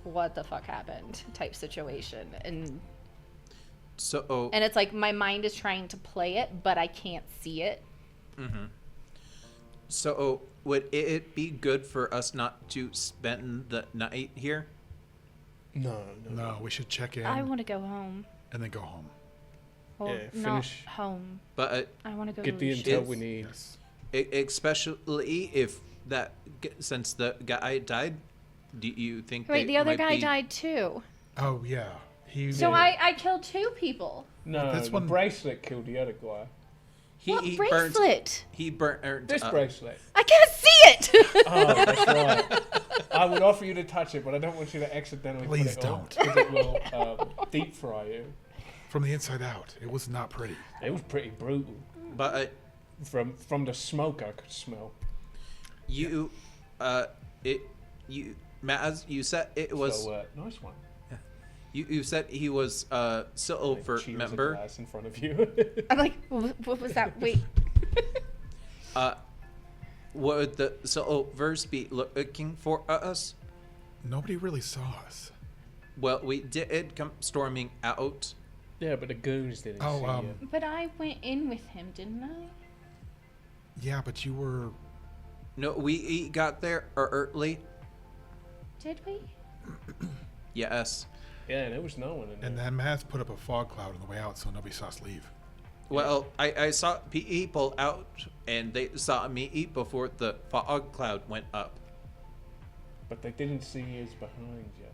what the fuck happened type situation and So, it's like my mind is trying to play it but I can't see it. so would it be good for us not to spend the night here? No. No, we should check in I want to go home. and then go home. Well, Yeah, not finish- home. But I want to go Get to the the intel ship. we need. Yes. especially if since the guy died, do you think Wait, they the other might guy be- died too. Oh yeah. He. So Yeah. I killed 2 people. No, This the one- bracelet killed the other guy. What He bracelet? burnt. This bracelet. I can't see it. Oh, that's right. I would offer you to touch it, but I don't want you to accidentally Please put it on, don't. because it will deep fry you. From the inside out, it was not pretty. It was pretty brutal. But From the smoke, I could smell. You, Maz, you said it was. So, nice one. You said he was silver Cheers a member. glass in front of you. I'm like, what was that? Wait. Would the silvers be looking for us? Nobody really saw us. Well, we did come storming out. Yeah, but the goons didn't see you. But I went in with him, didn't I? Yeah, but you were. No, we got there early. Did we? Yes. Yeah, and there was no one in there. And then Maz put up a fog cloud on the way out, so nobody saw us leave. Well, I saw people out, and they saw me before the fog cloud went up. But they didn't see us behind you.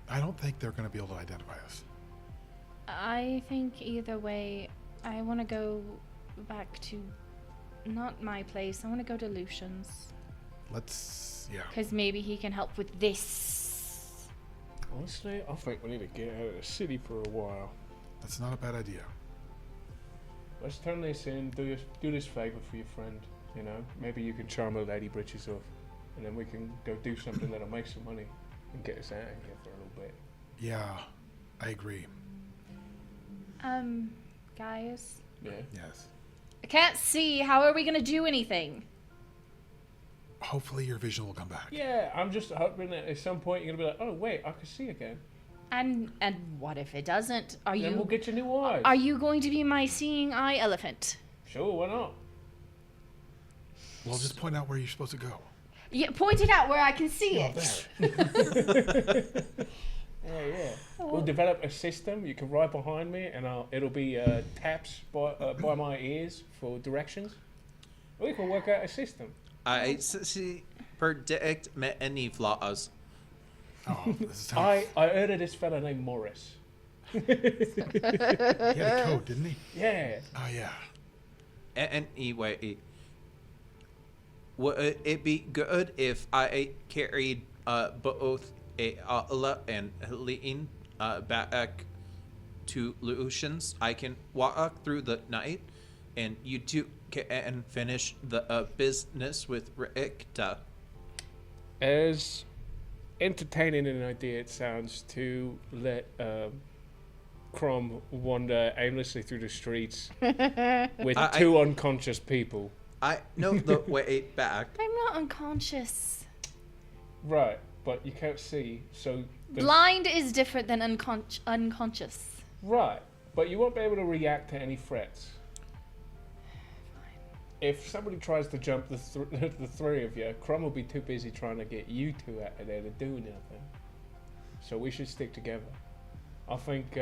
I don't think they're going to be able to identify us. I think either way, I want to go back to not my place. I want to go to Lucian's. Yeah. Because maybe he can help with this. Honestly, I think we need to get out of the city for a while. That's not a bad idea. Let's turn this in, do this favor for your friend, you know? Maybe you can charm a lady britches off, and then we can go do something that'll make some money and get us out of here for a little bit. Yeah, I agree. Guys, Yeah. Yes. I can't see. How are we going to do anything? Hopefully your vision will come back. Yeah, I'm just hoping that at some point you're gonna be like, oh wait, I can see again. And what if it doesn't? Then we'll get you new eyes. Are you going to be my seeing eye elephant? Sure, why not? Well, just point out where you're supposed to go. Yeah, point it out where I can see it. Yeah. We'll develop a system. You can ride behind me, and it'll be taps by my ears for directions. We can work out a system. I see predict many flaws. Oh, this is I heard of this fella named Morris. He had a code, didn't he? Yeah. Oh, yeah. Anyway, would it be good if I carried both Ala and Helene back to Lucian's? I can walk through the night, and you two can finish the business with Ricta. As entertaining an idea it sounds to let Crom wander aimlessly through the streets with two unconscious people. I know the way back. I'm not unconscious. Right, but you can't see, so... Blind is different than unconscious. Right, but you won't be able to react to any threats. If somebody tries to jump the three of you, Crom will be too busy trying to get you two out of there to do nothing. So we should stick together. I think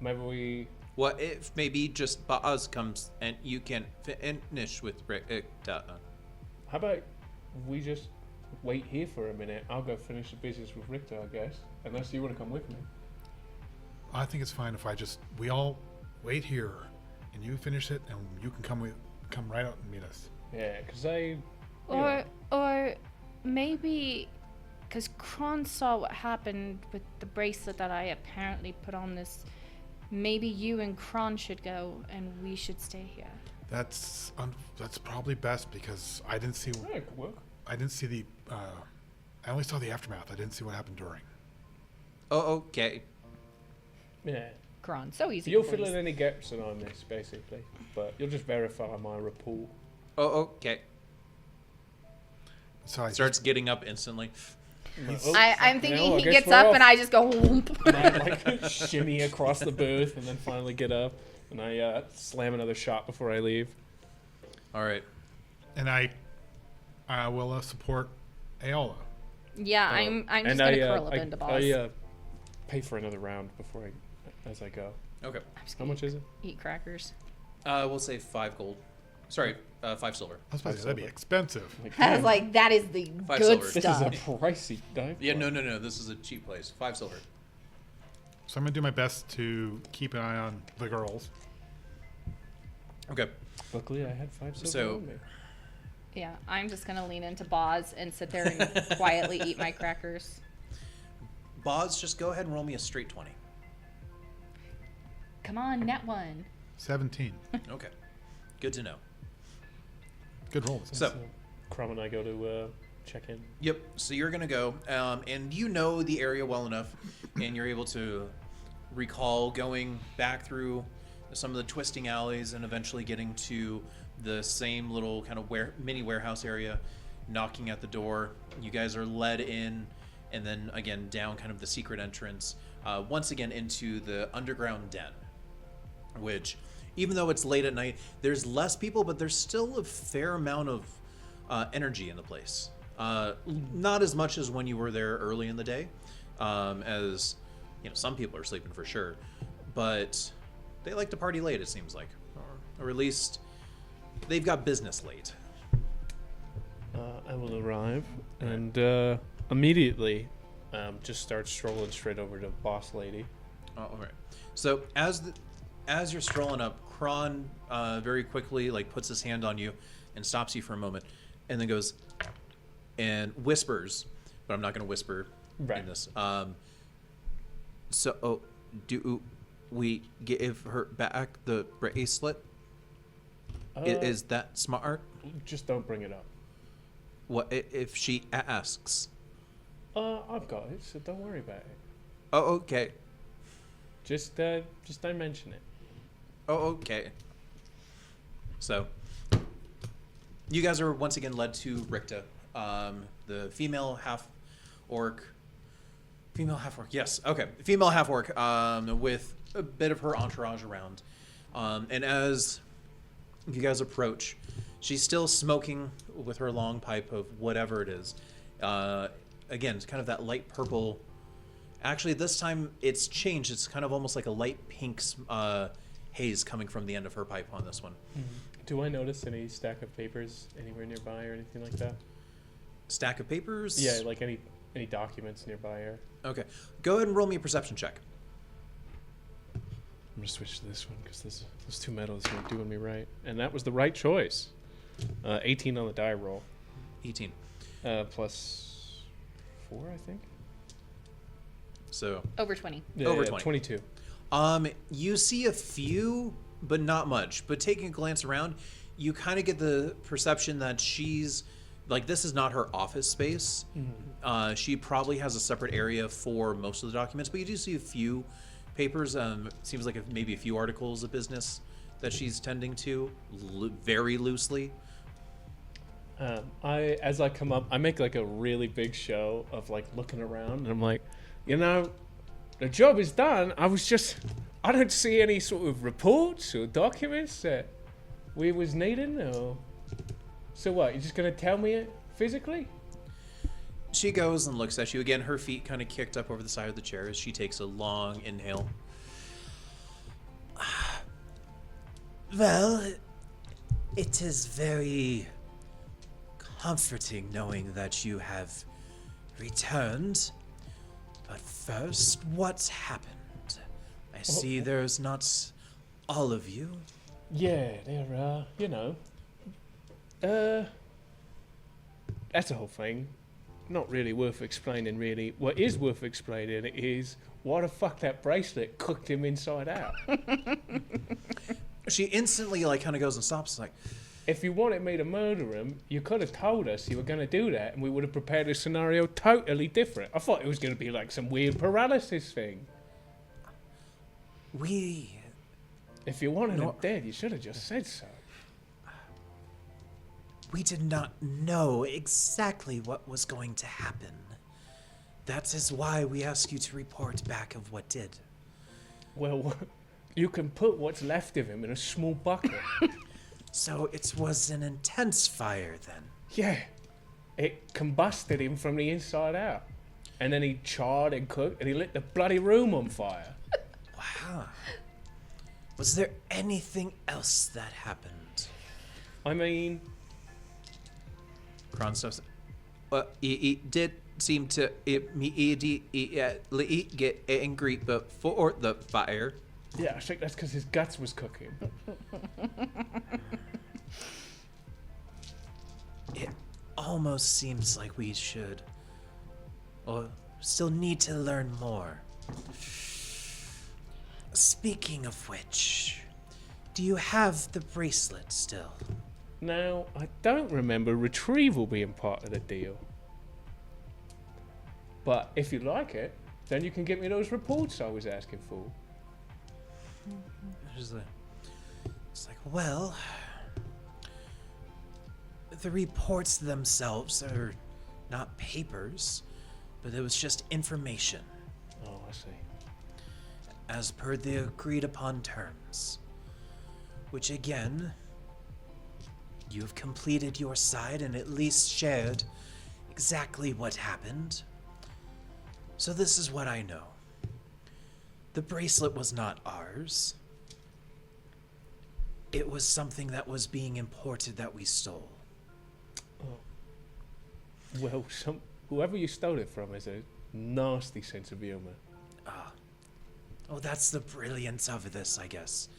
maybe we... What if maybe just Baz comes and you can finish with Ricta? How about we just wait here for a minute? I'll go finish the business with Richter, I guess. Unless you want to come with me. I think it's fine if we all wait here, and you finish it, and you can come right out and meet us. Yeah, because they... Or maybe... Because Kron saw what happened with the bracelet that I apparently put on this. Maybe you and Kron should go, and we should stay here. That's probably best because I didn't see. Yeah, it could work. I didn't see the. I only saw the aftermath. I didn't see what happened during. Oh, okay. Yeah. Kron, so easy. You'll to fill please. in any gaps that I miss, basically. But you'll just verify my report. Oh, okay. Besides, Starts getting up instantly. I'm thinking I he guess gets we're up off. and I just go whoomp. And I like shimmy across the booth and then finally get up and I slam another shot before I leave. All right. and I will support Aola. Yeah, I'm and just gonna curl up into boss. I pay for another round before as I go. Okay. I'm just How gonna much is it? eat crackers. We'll say 5 gold. Sorry, 5 silver. I was about to say, that'd be expensive. Like, I was damn, like, that is the 5 good silver. this stuff. is a pricey dive. Yeah, no. This is a cheap place. 5 silver. So I'm gonna do my best to keep an eye on the girls. Okay. Luckily, I had 5 silver So- on me. Yeah, I'm just gonna lean into Boz and sit there and quietly eat my crackers. Boz, just go ahead and roll me a straight 20. Come on, net one. 17. Okay. Good to know. Good roll. So, Crumb and I go to check in. Yep. So you're gonna go, and you know the area well enough, and you're able to recall going back through some of the twisting alleys and eventually getting to the same little kind of mini warehouse area, knocking at the door. You guys are led in, and then again down kind of the secret entrance, once again into the underground den, which, even though it's late at night, there's less people, but there's still a fair amount of energy in the place. Not as much as when you were there early in the day, as you know, some people are sleeping for sure, but they like to party late, it seems like, or at least they've got business late. I will arrive and immediately just start strolling straight over to Boss Lady. Oh, all right. So as you're strolling up, Kron very quickly like puts his hand on you and stops you for a moment, and then goes and whispers, but I'm not going to whisper in this. So, do we give her back the bracelet? Is that smart? Just don't bring it up. What if she asks? I've got it, so don't worry about it. Oh, okay. Just don't mention it. Oh, okay. So, you guys are once again led to Ricta, the female half-orc. Female half-orc, yes. Okay, female half-orc, with a bit of her entourage around. And as you guys approach, she's still smoking with her long pipe of whatever it is. Again, it's kind of that light purple. Actually, this time it's changed. It's kind of almost like a light pink haze coming from the end of her pipe on this one. Mm-hmm. Do I notice any stack of papers anywhere nearby or anything like that? Stack of papers? Yeah, like any documents nearby or... Okay. Go ahead and roll me a perception check. I'm going to switch to this one because those two medals are doing me right. And that was the right choice. 18 on the die roll. 18. Plus 4, I think. So... Over 20. Yeah, Over yeah, 20. 22. You see a few, but not much. But taking a glance around, you kind of get the perception that she's... Like, this is not her office space. Mm-hmm. She probably has a separate area for most of the documents, but you do see a few papers. Seems like maybe a few articles of business that she's tending to, very loosely. As I come up, I make like a really big show of like looking around, and I'm like, you know, the job is done. I don't see any sort of reports or documents that we was needing, or... So what, you're just going to tell me it physically? She goes and looks at you. Again, her feet kind of kicked up over the side of the chair as she takes a long inhale. Well, it is very comforting knowing that you have returned. But first, what's happened? I see there's not all of you. Yeah, they're, you know... that's the whole thing. Not really worth explaining, really. What is worth explaining is why the fuck that bracelet cooked him inside out. She instantly, like, kind of goes and stops, like... If you wanted me to murder him, you could have told us you were going to do that, and we would have prepared a scenario totally different. I thought it was going to be like some weird paralysis thing. If you wanted him dead, you should have just said so. We did not know exactly what was going to happen. That is why we ask you to report back of what did. Well, you can put what's left of him in a small bucket. So it was an intense fire then? Yeah. It combusted him from the inside out. And then he charred and cooked and he lit the bloody room on fire. Wow. Was there anything else that happened? I mean... Kron stuff. It did seem to get angry before the fire. Yeah, I think that's because his guts was cooking. It almost seems like we should, or still need to learn more. Speaking of which, do you have the bracelet still? Now, I don't remember retrieval being part of the deal. But if you like it, then you can get me those reports I was asking for. It's like, well, the reports themselves are not papers, but it was just information, Oh, I see. as per the agreed upon terms. Which again, you have completed your side and at least shared exactly what happened. So this is what I know. The bracelet was not ours. It was something that was being imported that we stole. Well, whoever you stole it from has a nasty sense of humor. Oh, that's the brilliance of this, I guess.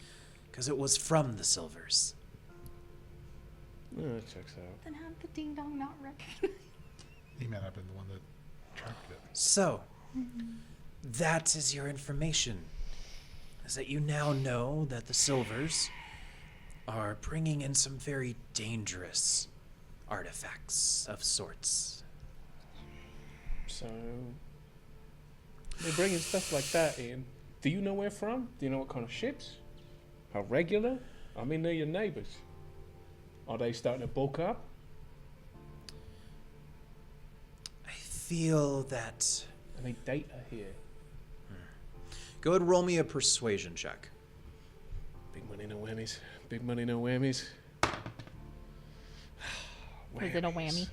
Because it was from the Silvers. Oh, that checks out. Then how did the ding dong not recognize? He might have been the one that tracked it. So, that is your information. Is that you now know that the Silvers are bringing in some very dangerous artifacts of sorts. So, they're bringing stuff like that in. Do you know where from? Do you know what kind of ships? How regular? I mean, they're your neighbors. Are they starting to bulk up? I feel that... Any data here? Go ahead and roll me a persuasion check. Big money, no whammies. Big money, no whammies. Was it a whammy?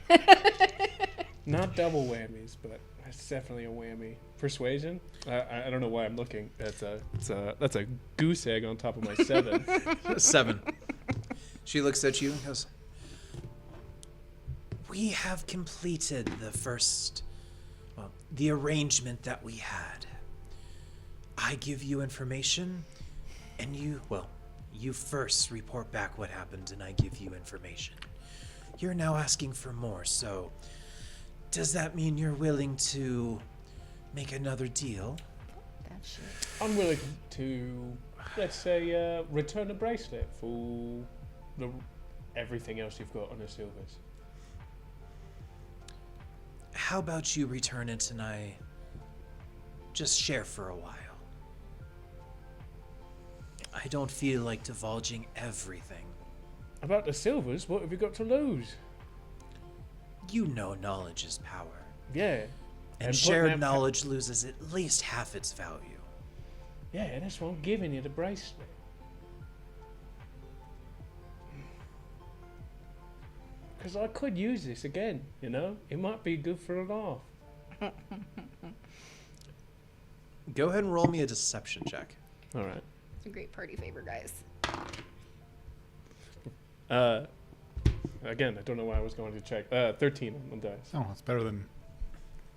Not double whammies, but it's definitely a whammy. Persuasion? I don't know why I'm looking. That's a goose egg on top of my 7. 7. She looks at you and goes, we have completed the arrangement that we had. I give you information, and you first report back what happened, and I give you information. You're now asking for more, so does that mean you're willing to make another deal? That shit. I'm willing to, let's say, return the bracelet for everything else you've got on the Silvers. How about you return it and I just share for a while? I don't feel like divulging everything. About the Silvers, what have you got to lose? You know knowledge is power. Yeah. And putting shared that knowledge loses at least half its value. Yeah, that's why I'm giving you the bracelet. Because I could use this again, you know? It might be good for a laugh. go ahead and roll me a deception check. All right. It's a great party favor, guys. Again, I don't know why I was going to check. 13 on the dice. Oh, it's better than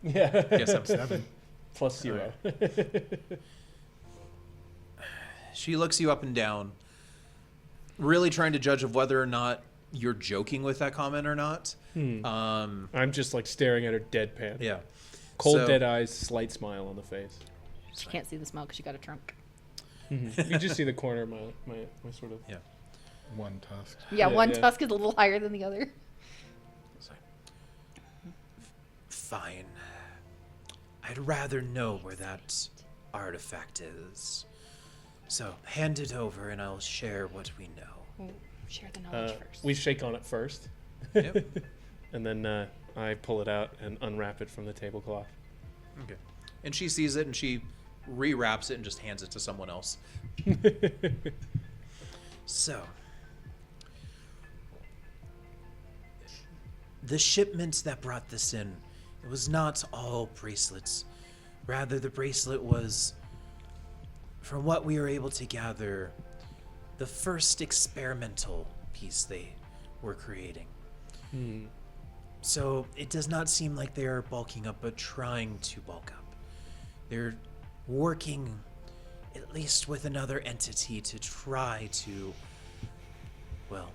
Yeah. Yes, I'm 7. Plus 0. She looks you up and down, really trying to judge of whether or not you're joking with that comment or not. I'm just like staring at her deadpan. Yeah. Cold, So- dead eyes, slight smile on the face. She can't see the smile because she got a trunk. You just see the corner of my sort of. Yeah. One tusk. Yeah, Yeah, one yeah. tusk is a little higher than the other. Fine. I'd rather know where that artifact is. So hand it over and I'll share what we know. We'll share the knowledge first. We shake on it first. Yep. And then I pull it out and unwrap it from the tablecloth. Okay. And she sees it and she rewraps it and just hands it to someone else. So, the shipment that brought this in, it was not all bracelets. Rather, the bracelet was, from what we were able to gather, the first experimental piece they were creating. So, it does not seem like they are bulking up, but trying to bulk up. They're working at least with another entity to try to, well,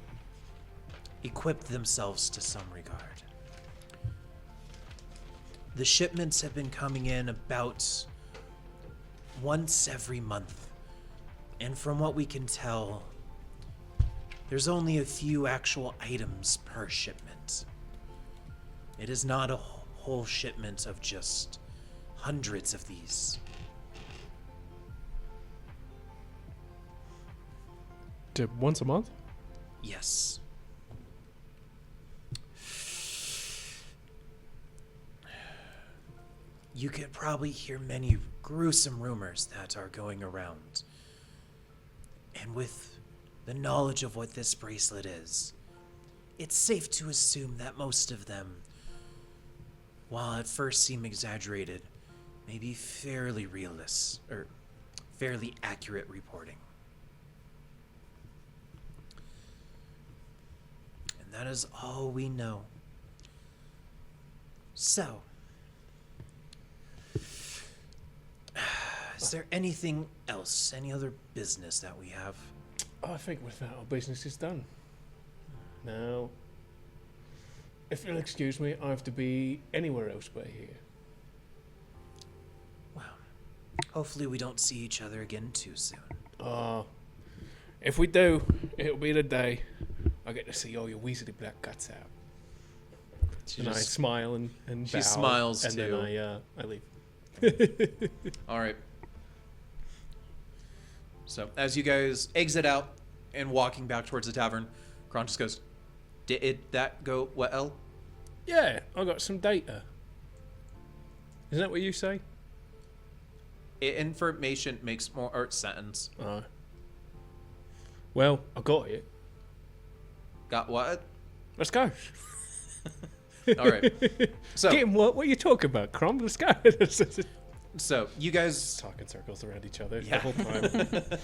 equip themselves to some regard. The shipments have been coming in about once every month. And from what we can tell, there's only a few actual items per shipment. It is not a whole shipment of just hundreds of these. Once a month? Yes. You could probably hear many gruesome rumors that are going around. And with the knowledge of what this bracelet is, it's safe to assume that most of them, while at first seem exaggerated, may be fairly realist or fairly accurate reporting. And that is all we know. So, is there anything else, any other business that we have? I think with that, our business is done. Now, if you'll excuse me, I have to be anywhere else but here. Well, hopefully we don't see each other again too soon. If we do, it'll be the day I get to see all your weaselly black guts out. She And I just- smile and she bow, smiles and too. then I leave. All right. So as you guys exit out and walking back towards the tavern, Kron just goes, "Did that go well?" Yeah, I got some data. Isn't that what you say? Information makes more art sentence. Well, I got it. Got what? Let's go. All right. So Getting what? What are you talking about, Crumb? Let's go. so you guys, Talking circles around each other Yeah. the whole time.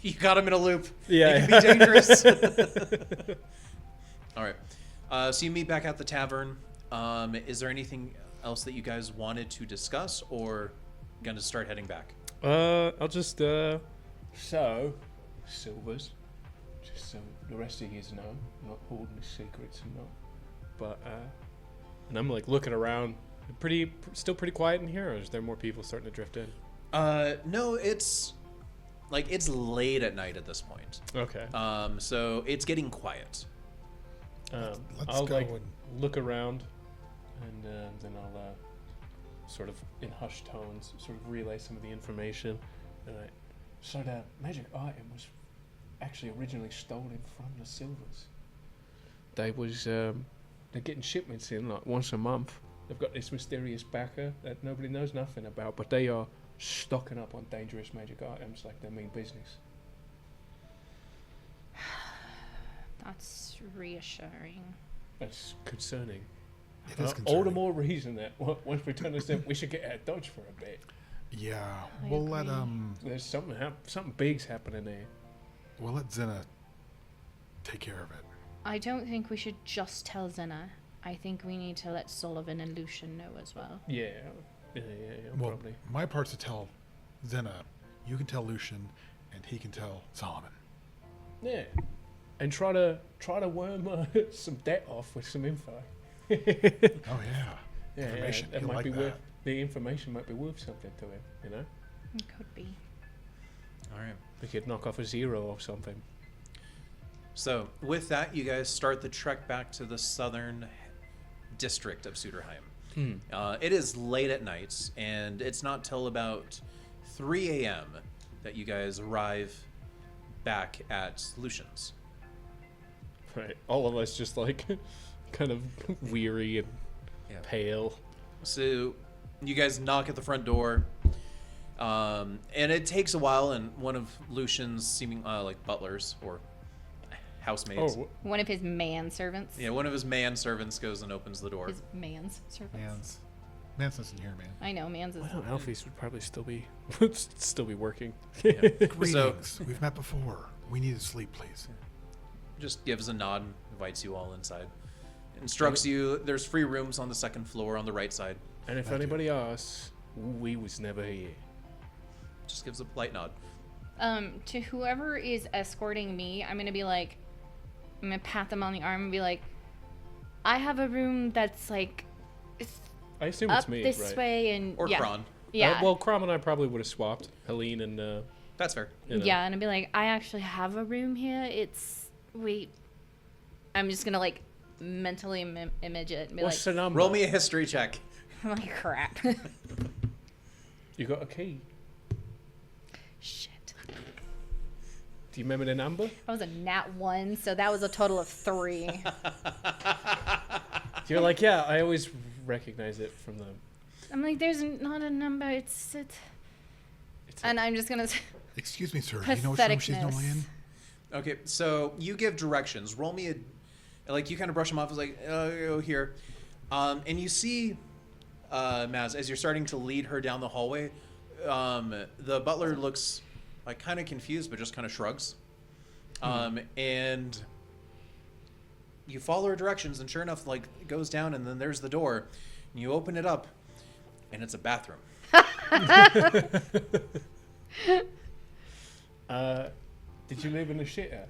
you got him in a loop. Yeah. It can be dangerous. All right. So you meet back at the tavern. Is there anything else that you guys wanted to discuss, or gonna start heading back? I'll just so Silvers, just so the rest of you know, I'm not holding the secrets and not. But and I'm like looking around. Still pretty quiet in here, or is there more people starting to drift in? No, it's late at night at this point. Okay. So it's getting quiet. Let's I'll go like and- look around, and then I'll sort of in hushed tones sort of relay some of the information. And so that magic item was actually originally stolen from the Silvers. They was they're getting shipments in like once a month. They've got this mysterious backer that nobody knows nothing about, but they are stocking up on dangerous magic items like their main business. That's reassuring. That's concerning. It is All the concerning. more reason that once we turn this in, we should get out of Dodge for a bit. Yeah, I we'll let agree. There's something big's happening there. we'll let Zena take care of it. I don't think we should just tell Zena. I think we need to let Sullivan and Lucian know as well. Yeah, Well, probably. my part's to tell Zena. You can tell Lucian, and he can tell Solomon. Yeah, and try to worm some debt off with some info. Oh yeah, Yeah, information. that He'll might like be that. worth the information might be worth something to him. You know, It could be. All right. we could knock off a 0 or something. So with that, you guys start the trek back to the southern district of Suderheim. It is late at night, and it's not till about 3 a.m. that you guys arrive back at Lucian's. Right, all of us just like kind of weary and Yeah. pale. So you guys knock at the front door, and it takes a while, and one of Lucian's seeming like butlers or housemaids. Oh, One of his manservants. Yeah, one of his manservants goes and opens the door. His man's servants. Man's not in here, man. I know, man's is. well, Alfie's would probably still be working. Yeah. Greetings. We've met before. We need to sleep, please. Just gives a nod, invites you all inside. Instructs you, there's free rooms on the second floor on the right side. And if Thank you. anybody asks, we was never here. Just gives a polite nod. To whoever is escorting me, I'm gonna be like, I'm gonna pat them on the arm and be like, I have a room that's like, it's I assume up it's me, this right? way and Or yeah, Kron. yeah, Well, Crom and I probably would have swapped. Helene and That's fair. you know. yeah, and I'd be like, I actually have a room here. It's we I'm just gonna like mentally image it and be What's the like, number? Roll me a history check. I'm like, crap. You got a key. Shit. Do you remember the number? That was a nat 1, so that was a total of 3. You're like, yeah, I always recognize it from them. I'm like, there's not a number. It's and I'm just gonna. Excuse me, sir. Do you know which room she's normally in? Okay, so you give directions. Roll me like you kind of brush them off as like, go here. And you see, Maz, as you're starting to lead her down the hallway, the butler looks like kind of confused, but just kind of shrugs. And you follow her directions, and sure enough, like it goes down, and then there's the door. And you open it up, and it's a bathroom. Did you live in the shitter?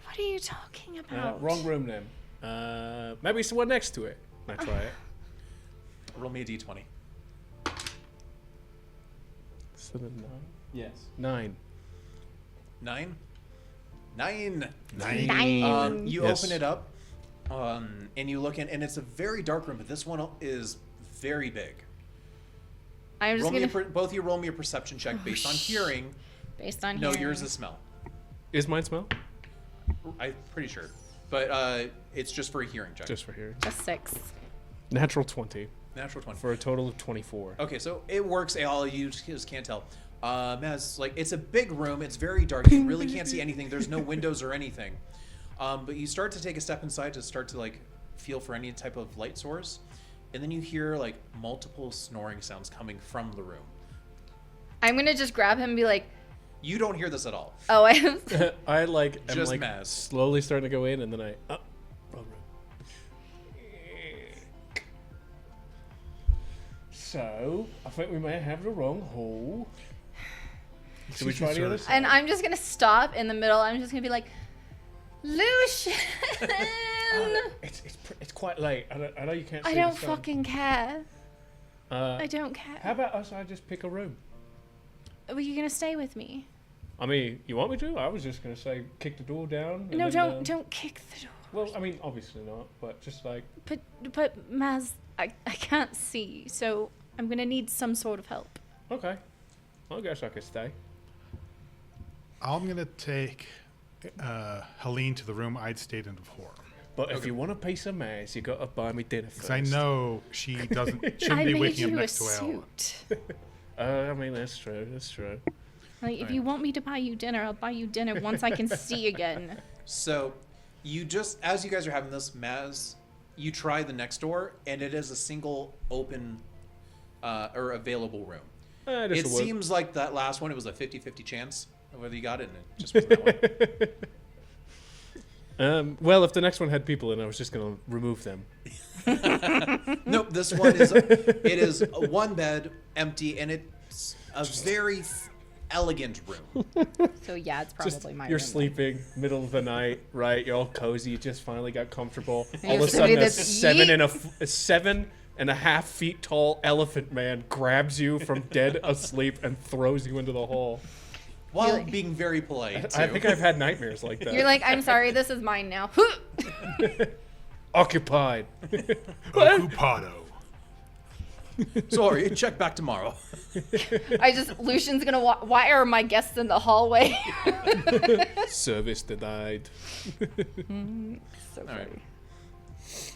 What are you talking about? Wrong room then. Maybe it's the one next to it. I try it. Roll me a d20. 7, 9. Yes. 9. 9? 9. You Yes. open it up, and you look in, and it's a very dark room, but this one is very big. I'm just gonna Both of you roll me a perception check based on hearing. based on No, hearing. yours is smell. Is mine smell? I'm pretty sure, but it's just for a hearing check. Just for hearing. a 6. Natural 20 Natural 20. for a total of 24. Okay, so it works. All you just can't tell. Maz, like it's a big room. It's very dark. You really can't see anything. There's no windows or anything. But you start to take a step inside to start to like feel for any type of light source, and then you hear like multiple snoring sounds coming from the room. I'm gonna just grab him and be like, You don't hear this at all. oh, I am. I like am Just like Maz. slowly starting to go in, and then I wrong room. So I think we may have the wrong hole. Should we Excuse me, try the sir. other side? And I'm just gonna stop in the middle. I'm just gonna be like, Lucian. It's quite late. I know you can't see I don't the sun. fucking care. Uh, I don't care. How about us? I just pick a room. Were you gonna stay with me? I mean, you want me to? I was just gonna say kick the door down. And No, then, don't kick the door. Well, I mean, obviously not, but just like But Maz, I can't see, so I'm gonna need some sort of help. okay, I guess I could stay. I'm gonna take Helene to the room I'd stayed in before, But if you want a piece of maize, you gotta buy me dinner first. because I know she shouldn't I be made waking up you a next to Al. suit. I mean, that's true. That's true. Like, if you want me to buy you dinner, I'll buy you dinner once I can see again. So, you just as you guys are having this, Maz, you try the next door, and it is a single open or available room. It This'll work. seems like that last one, it was a 50-50 chance of whether you got it, and it just wasn't that one. Well, if the next one had people in, I was just gonna remove them. Nope, this one is it is a one bed, empty, and it's a very elegant room. So yeah, it's Just probably my you're room. sleeping, middle of the night, right? You're all cozy. You just finally got comfortable. And All of you're a sudden, sitting a this 7.5 feet tall elephant man grabs you from dead asleep and throws you into the hole. While You're- being very polite, too. I think I've had nightmares like that. You're like, I'm sorry, this is mine now. Occupied. Occupado. Sorry, check back tomorrow. Lucian's gonna why are my guests in the hallway? Service denied. So All right.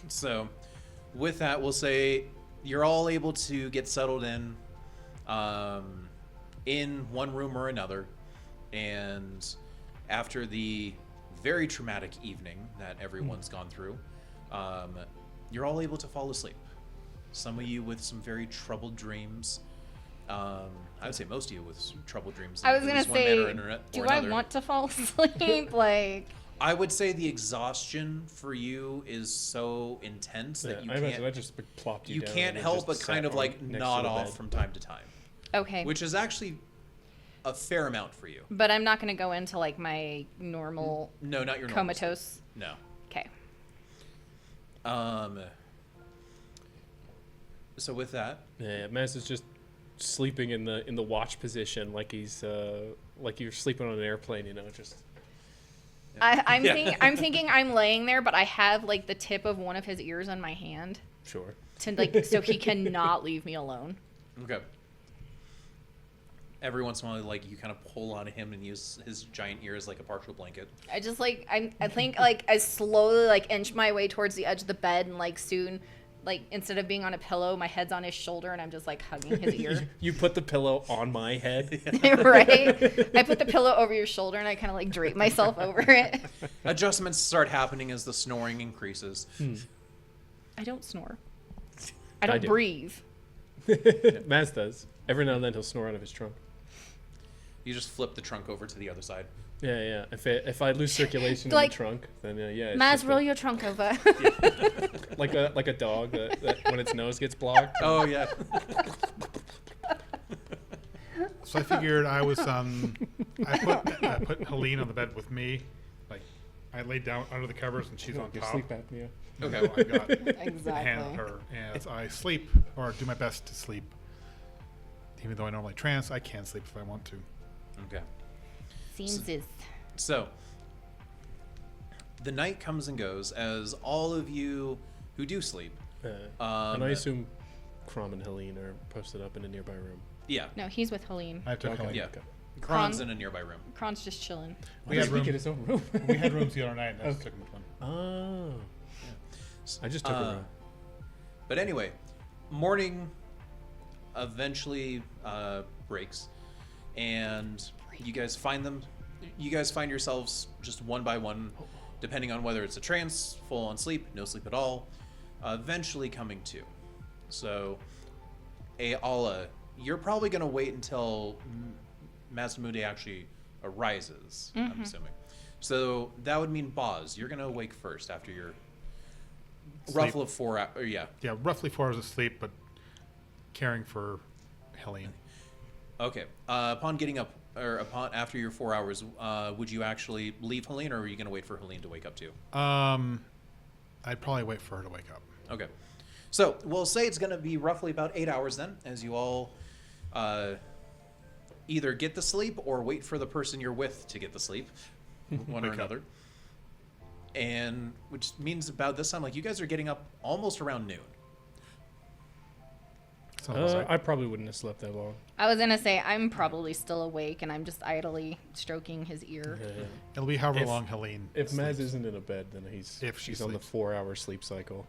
So, with that, we'll say you're all able to get settled in one room or another, and after the very traumatic evening that everyone's gone through, you're all able to fall asleep. Some of you with some very troubled dreams. I would say most of you with some troubled dreams. I was in gonna at least one manner say, or do another. I want to fall asleep? Like, I would say the exhaustion for you is so intense Yeah, that you I imagine I can't just plopped you you down can't and help just but sat kind of on like next to nod the off bed. from time to time, okay, which is actually a fair amount for you. but I'm not gonna go into like my normal No, not your normal comatose. No. Okay. So with that, Yeah, Maz is just sleeping in the watch position, like he's like you're sleeping on an airplane, you know, just. I'm thinking I'm laying there, but I have like the tip of one of his ears on my hand Sure. to like so he cannot leave me alone. Okay. Every once in a while, like you kind of pull on him and use his giant ears like a partial blanket. I just like I think like I slowly like inch my way towards the edge of the bed and like soon like instead of being on a pillow, my head's on his shoulder and I'm just like hugging his ear. You put the pillow on my head. Right? I put the pillow over your shoulder and I kind of like drape myself over it. Adjustments start happening as the snoring increases. I don't snore. I don't do. breathe. Maz does. Every now and then he'll snore out of his trunk. You just flip the trunk over to the other side. Yeah. If I lose circulation in Like- the trunk, then yeah. It's Maz, just roll your trunk over. like a dog that when its nose gets blocked. Oh yeah. So I figured I put Helene on the bed with me. Like, I laid down under the covers and she's on Your top. sleep apnea. Okay. So I got a Exactly. hand on her as I sleep, or do my best to sleep. Even though I normally trance, I can sleep if I want to. Okay. Seems is. So, the night comes and goes as all of you who do sleep. And I assume Crom and Helene are posted up in a nearby room. Yeah. No, he's with Helene. I took Okay. Helene. Yeah. Okay. Kron's in a nearby room. Kron's just chilling. We had He room. get his own room. We had rooms the other night, and I just took him with one. Oh. I just took a room. But anyway, morning eventually breaks, and you guys find them. You guys find yourselves just one by one, depending on whether it's a trance, full on sleep, no sleep at all, eventually coming to. So, Ala, you're probably going to wait until Masamude actually arises, I'm assuming. So that would mean Boz, you're going to awake first after your roughly 4 hours. Yeah. Yeah, roughly 4 hours of sleep, but caring for Helene. Okay. Upon getting up, or after your 4 hours, would you actually leave Helene, or are you going to wait for Helene to wake up too? I'd probably wait for her to wake up. Okay. So we'll say it's going to be roughly about 8 hours then, as you all either get the sleep or wait for the person you're with to get the sleep, one or Wake up. another. And which means about this time, like you guys are getting up almost around noon. Sounds right. I probably wouldn't have slept that long. I was gonna say I'm probably still awake and I'm just idly stroking his ear. Yeah. It'll be however If- long Helene If Maz sleeps. isn't in a bed, then he's If she on the sleeps. 4-hour sleep cycle.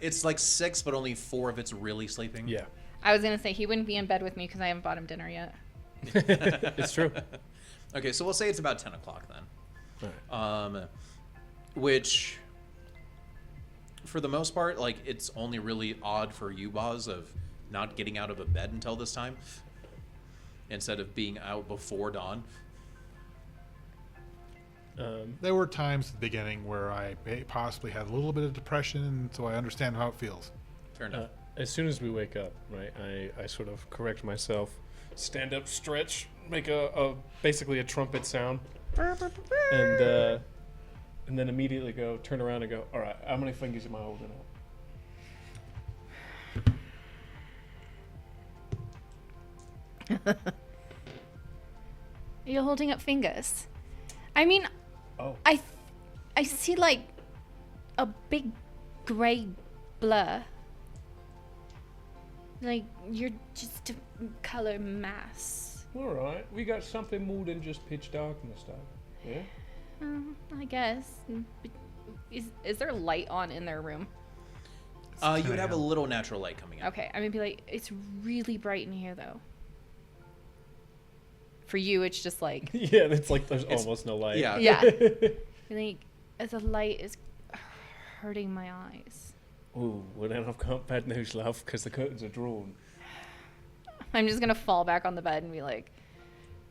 It's like 6, but only 4 of it's really sleeping. Yeah, I was gonna say he wouldn't be in bed with me because I haven't bought him dinner yet. it's true. Okay, so we'll say it's about 10 o'clock then. All right. Which, for the most part, like it's only really odd for you, Boz, of not getting out of a bed until this time, instead of being out before dawn. There were times at the beginning where I possibly had a little bit of depression, so I understand how it feels. Fair enough. As soon as we wake up, right, I sort of correct myself, stand up, stretch, make a basically a trumpet sound, and then immediately turn around and go, all right, how many fingers am I holding up? You're holding up fingers. I mean, Oh. I see like a big gray blur. Like you're just a color mass. All right, we got something more than just pitch darkness, though. Yeah. I guess. Is there light on in their room? You would have a little natural light coming in. Okay, I'm gonna be like, it's really bright in here though. For you, it's just like, Yeah, it's like there's almost no light. Yeah. yeah. Like, the light is hurting my eyes. Ooh, well then I've got bad news, love, because the curtains are drawn. I'm just gonna fall back on the bed and be like,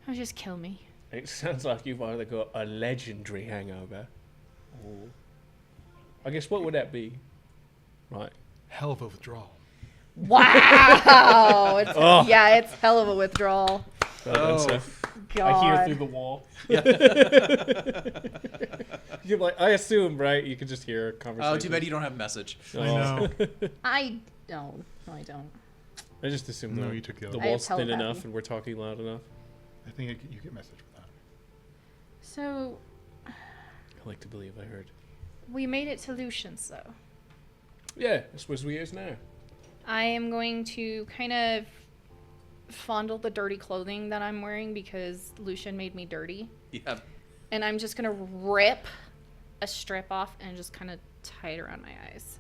oh, just kill me. It sounds like you've either got a legendary hangover, or I guess what would that be? Right. Hell of a withdrawal. Wow! It's, Oh. Yeah, it's hell of a withdrawal. Well done, Oh. sir. God. I hear through the wall. You're like, I assume, right? You can just hear a conversation. Oh, too bad you don't have a message. Oh. I know. I don't. No, I don't. I just assumed No, the, you took the the other I wall's have thin telepathy. enough and we're talking loud enough. I think you get message for that. So, I like to believe I heard. we made it to Lucian's, though. Yeah, I suppose we is now. I am going to kind of fondle the dirty clothing that I'm wearing because Lucian made me dirty. Yeah. And I'm just going to rip a strip off and just kind of tie it around my eyes.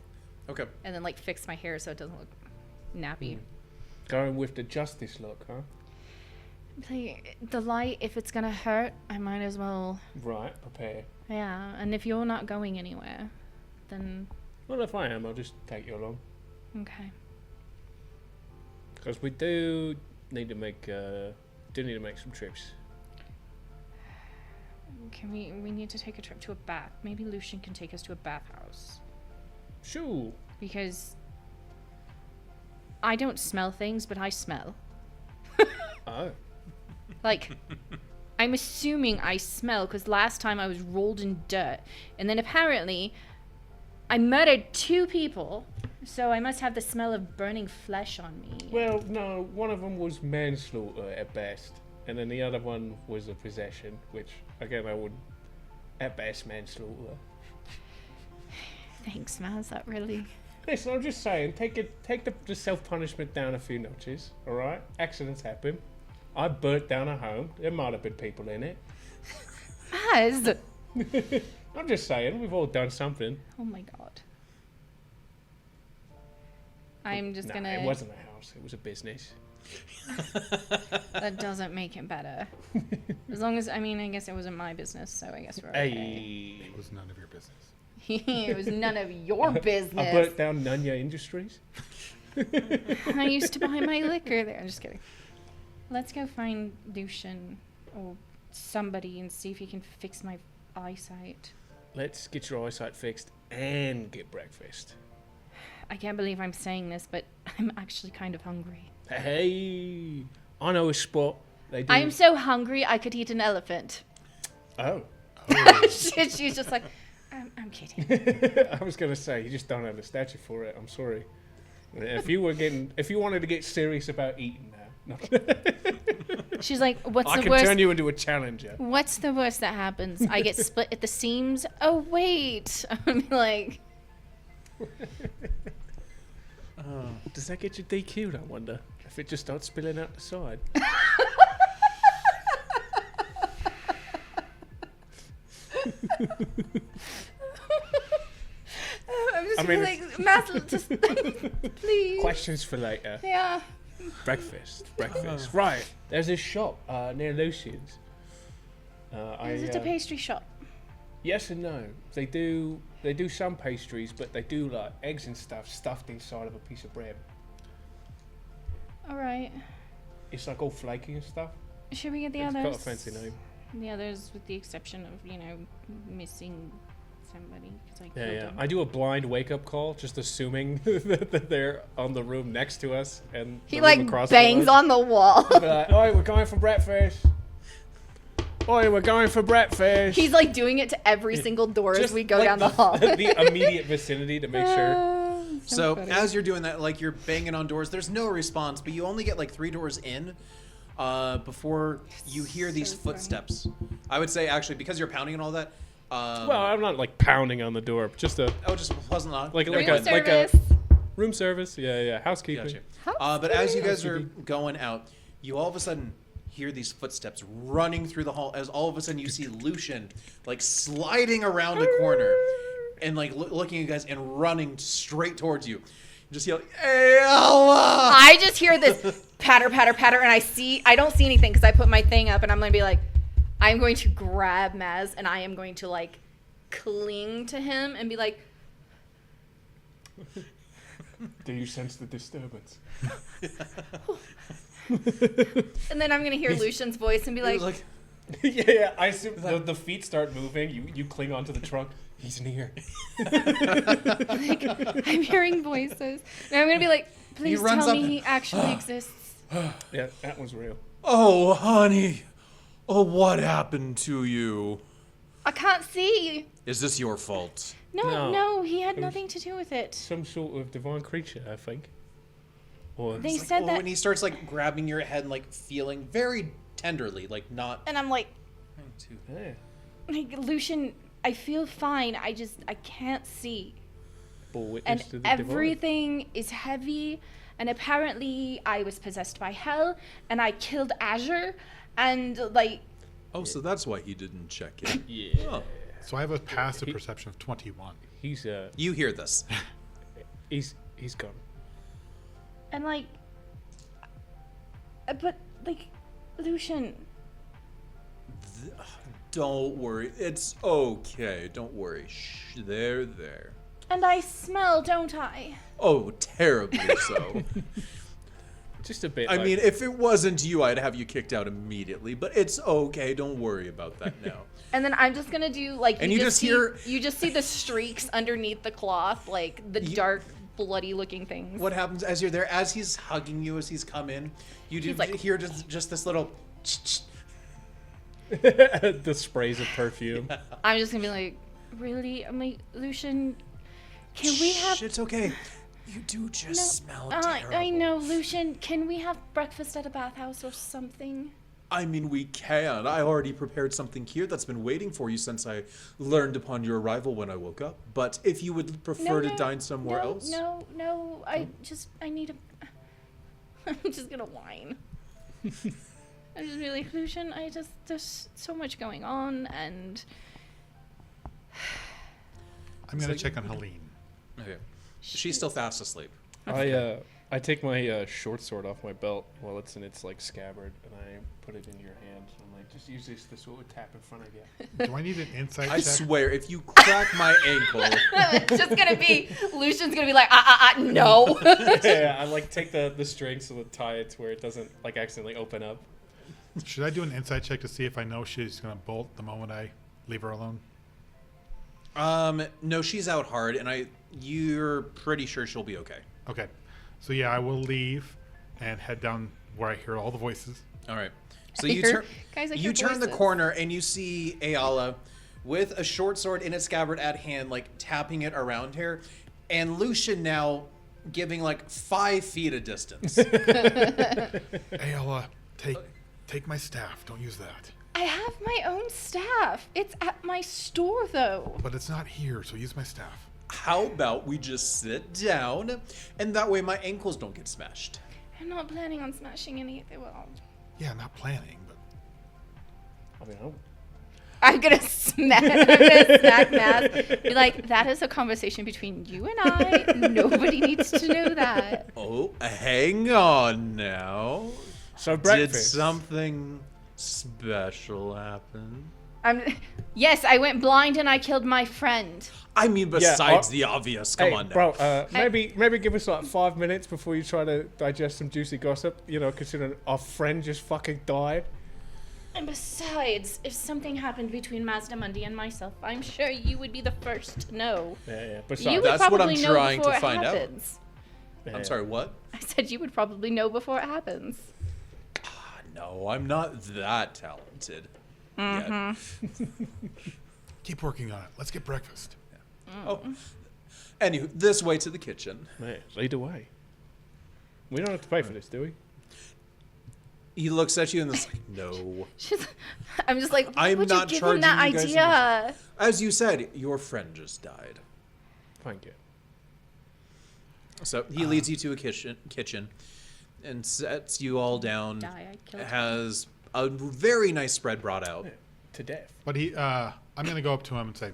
Okay. And then, like, fix my hair so it doesn't look nappy. Going with the justice look, huh? Like, the light, if it's going to hurt, I might as well... Right, prepare. Yeah, and if you're not going anywhere, then... Well, if I am, I'll just take you along. Okay. Because we do need to make some trips. We need to take a trip to a bath. Maybe Lucian can take us to a bathhouse. Sure. Because I don't smell things, but I smell. Oh. Like, I'm assuming I smell because last time I was rolled in dirt. And then apparently I murdered 2 people. So I must have the smell of burning flesh on me. Well, no, one of them was manslaughter at best. And then the other one was a possession, which, again, I would, at best, manslaughter. Thanks, Maz. That really... Listen, I'm just saying, take the self-punishment down a few notches, alright? Accidents happen. I burnt down a home. There might have been people in it. Maz! I'm just saying, we've all done something. Oh my god. I'm just Nah, gonna... it wasn't a house, it was a business. That doesn't make it better. As long as... I mean, I guess it wasn't my business, so I guess we're okay. Hey. It was none of your business. It was none of your business. I burnt down Nunya Industries. I used to buy my liquor there. I'm just kidding. Let's go find Lucian or somebody and see if he can fix my eyesight. Let's get your eyesight fixed and get breakfast. I can't believe I'm saying this, but I'm actually kind of hungry. Hey, I know a spot. They do. I'm so hungry I could eat an elephant. Oh. She's just like, I'm kidding. I was gonna say you just don't have the stature for it. I'm sorry. If you wanted to get serious about eating now, no. She's like, what's I the can worst? turn you into a challenger. What's the worst that happens? I get split at the seams. Oh wait, I'm like, Does that get you DQ'd? I wonder if it just starts spilling out the side. I'm just I mean, like, Matt, just please. Questions for later. Yeah. Breakfast. Right. There's this shop near Lucian's. Is it a pastry shop? Yes and no. They do some pastries, but they do like eggs and stuff stuffed inside of a piece of bread. All right. It's like all flaky and stuff. Should we get the It's others? got a fancy name. The others, with the exception of missing somebody. 'Cause I Yeah, killed yeah. him. I do a blind wake-up call, just assuming that they're on the room next to us and He the room like across bangs from us. on the wall. Be like, "Oi, we're going for breakfast. Oi, we're going for breakfast." He's like doing it to every single door as Just we go like down the hall. the immediate vicinity to make sure. So as you're doing that, like you're banging on doors, there's no response, but you only get like 3 doors in before you hear these So funny. footsteps. I would say actually because you're pounding and all that. Well, I'm not like pounding on the door, just a Just wasn't on. like Room a service. room service. Yeah, housekeeping. Gotcha. But as you guys are Housekeeping. going out, you all of a sudden hear these footsteps running through the hall. As all of a sudden you see Lucian like sliding around a corner and like looking at you guys and running straight towards you. You just yell, "Hey, Ella!" I just hear this patter, patter, patter, and I don't see anything because I put my thing up, and I'm gonna be like, I'm going to grab Maz, and I am going to like cling to him and be like, Do you sense the disturbance? and then I'm gonna hear Lucian's voice and be He was like, yeah. I assume the feet start moving. You cling onto the trunk. He's near. I'm hearing voices. And I'm going to be like, please runs tell up me he actually exists. Yeah, that was real. "Oh, honey. Oh, what happened to you? I can't see. Is this your fault?" No, he had was- nothing to do with it. Some sort of divine creature, I think. Or They It's like, said oh, that. when he starts like grabbing your head and like feeling very tenderly, like not. And I'm like, yeah. Like, Lucian, I feel fine. I can't see. Bore witness And to the divine. everything is heavy. And apparently I was possessed by hell. And I killed Azure. And, like, Oh, so that's why he didn't check in. Yeah. Oh. So I have a passive perception of 21. He's You hear this. he's gone. and, like, but, like, Lucian, Don't worry. It's okay. Don't worry. Shh. There. and I smell, don't I? Oh, terribly so. Just a bit. I like, mean, if it wasn't you, I'd have you kicked out immediately. But it's okay. Don't worry about that now. And then I'm just gonna do, like, And you just hear- you just see the streaks underneath the cloth, like, the dark, bloody looking things. What happens as you're there, as he's hugging you, as he's come in, you do He's like- hear just this little. the sprays of perfume. I'm just gonna be like, really? I'm like, Lucian, can we have... Shh, it's okay. You do just smell I terrible. know, Lucian, can we have breakfast at a bathhouse or something? I mean, we can. I already prepared something here that's been waiting for you since I learned upon your arrival when I woke up. But if you would prefer to dine somewhere else. No, I need a... I'm just gonna whine. I'm just really, Lucian, there's so much going on, and... I'm going to check on Helene. Okay. She's still fast asleep. I take my short sword off my belt while it's in its like scabbard, and I put it in your hand. And I'm like, just use this. This will tap in front of you. Do I need an insight I check? swear, if you crack my ankle, It's just gonna be, Lucian's gonna be like, no. Yeah, I like take the string so to tie it to where it doesn't like accidentally open up. Should I do an insight check to see if I know she's going to bolt the moment I leave her alone? no, she's out hard, and you're pretty sure she'll be okay. Okay. So yeah, I will leave and head down where I hear all the voices. All right. So I you hear- turn. guys, I You hear turn the voices. corner and you see Ayala with a short sword in its scabbard at hand, like tapping it around her, and Lucian now giving like 5 feet of distance. Ayala, take my staff. Don't use that. I have my own staff. It's at my store, though. But it's not here, so use my staff. How about we just sit down, and that way my ankles don't get smashed. I'm not planning on smashing any. Well, Yeah, not planning, but I mean, oh, I'm gonna smack Math. Be like, that is a conversation between you and I. Nobody needs to know that. Oh, hang on now. so Did breakfast. something special happen? Yes, I went blind and I killed my friend. I mean, besides the obvious. Come Hey, on now. bro, maybe give us like 5 minutes before you try to digest some juicy gossip. You know, considering our friend just fucking died. And besides, if something happened between Mazda Mundi and myself, I'm sure you would be the first to know. Yeah. You Besides, would That's what probably I'm know trying to before it find out. happens. I'm sorry, what? I said you would probably know before it happens. No, I'm not that talented. Yet. keep working on it. Let's get breakfast. Oh. Anywho, this way to the kitchen. man, lead the way. We don't have to pay for this, do we? He looks at you and is like, no. I'm just like, I'm would you not give him that charging you guys idea? As you said, your friend just died. Thank you. So he leads you to a kitchen and sets you all down. Die, I killed him. Has a very nice spread brought out. To death. But I'm gonna go up to him and say,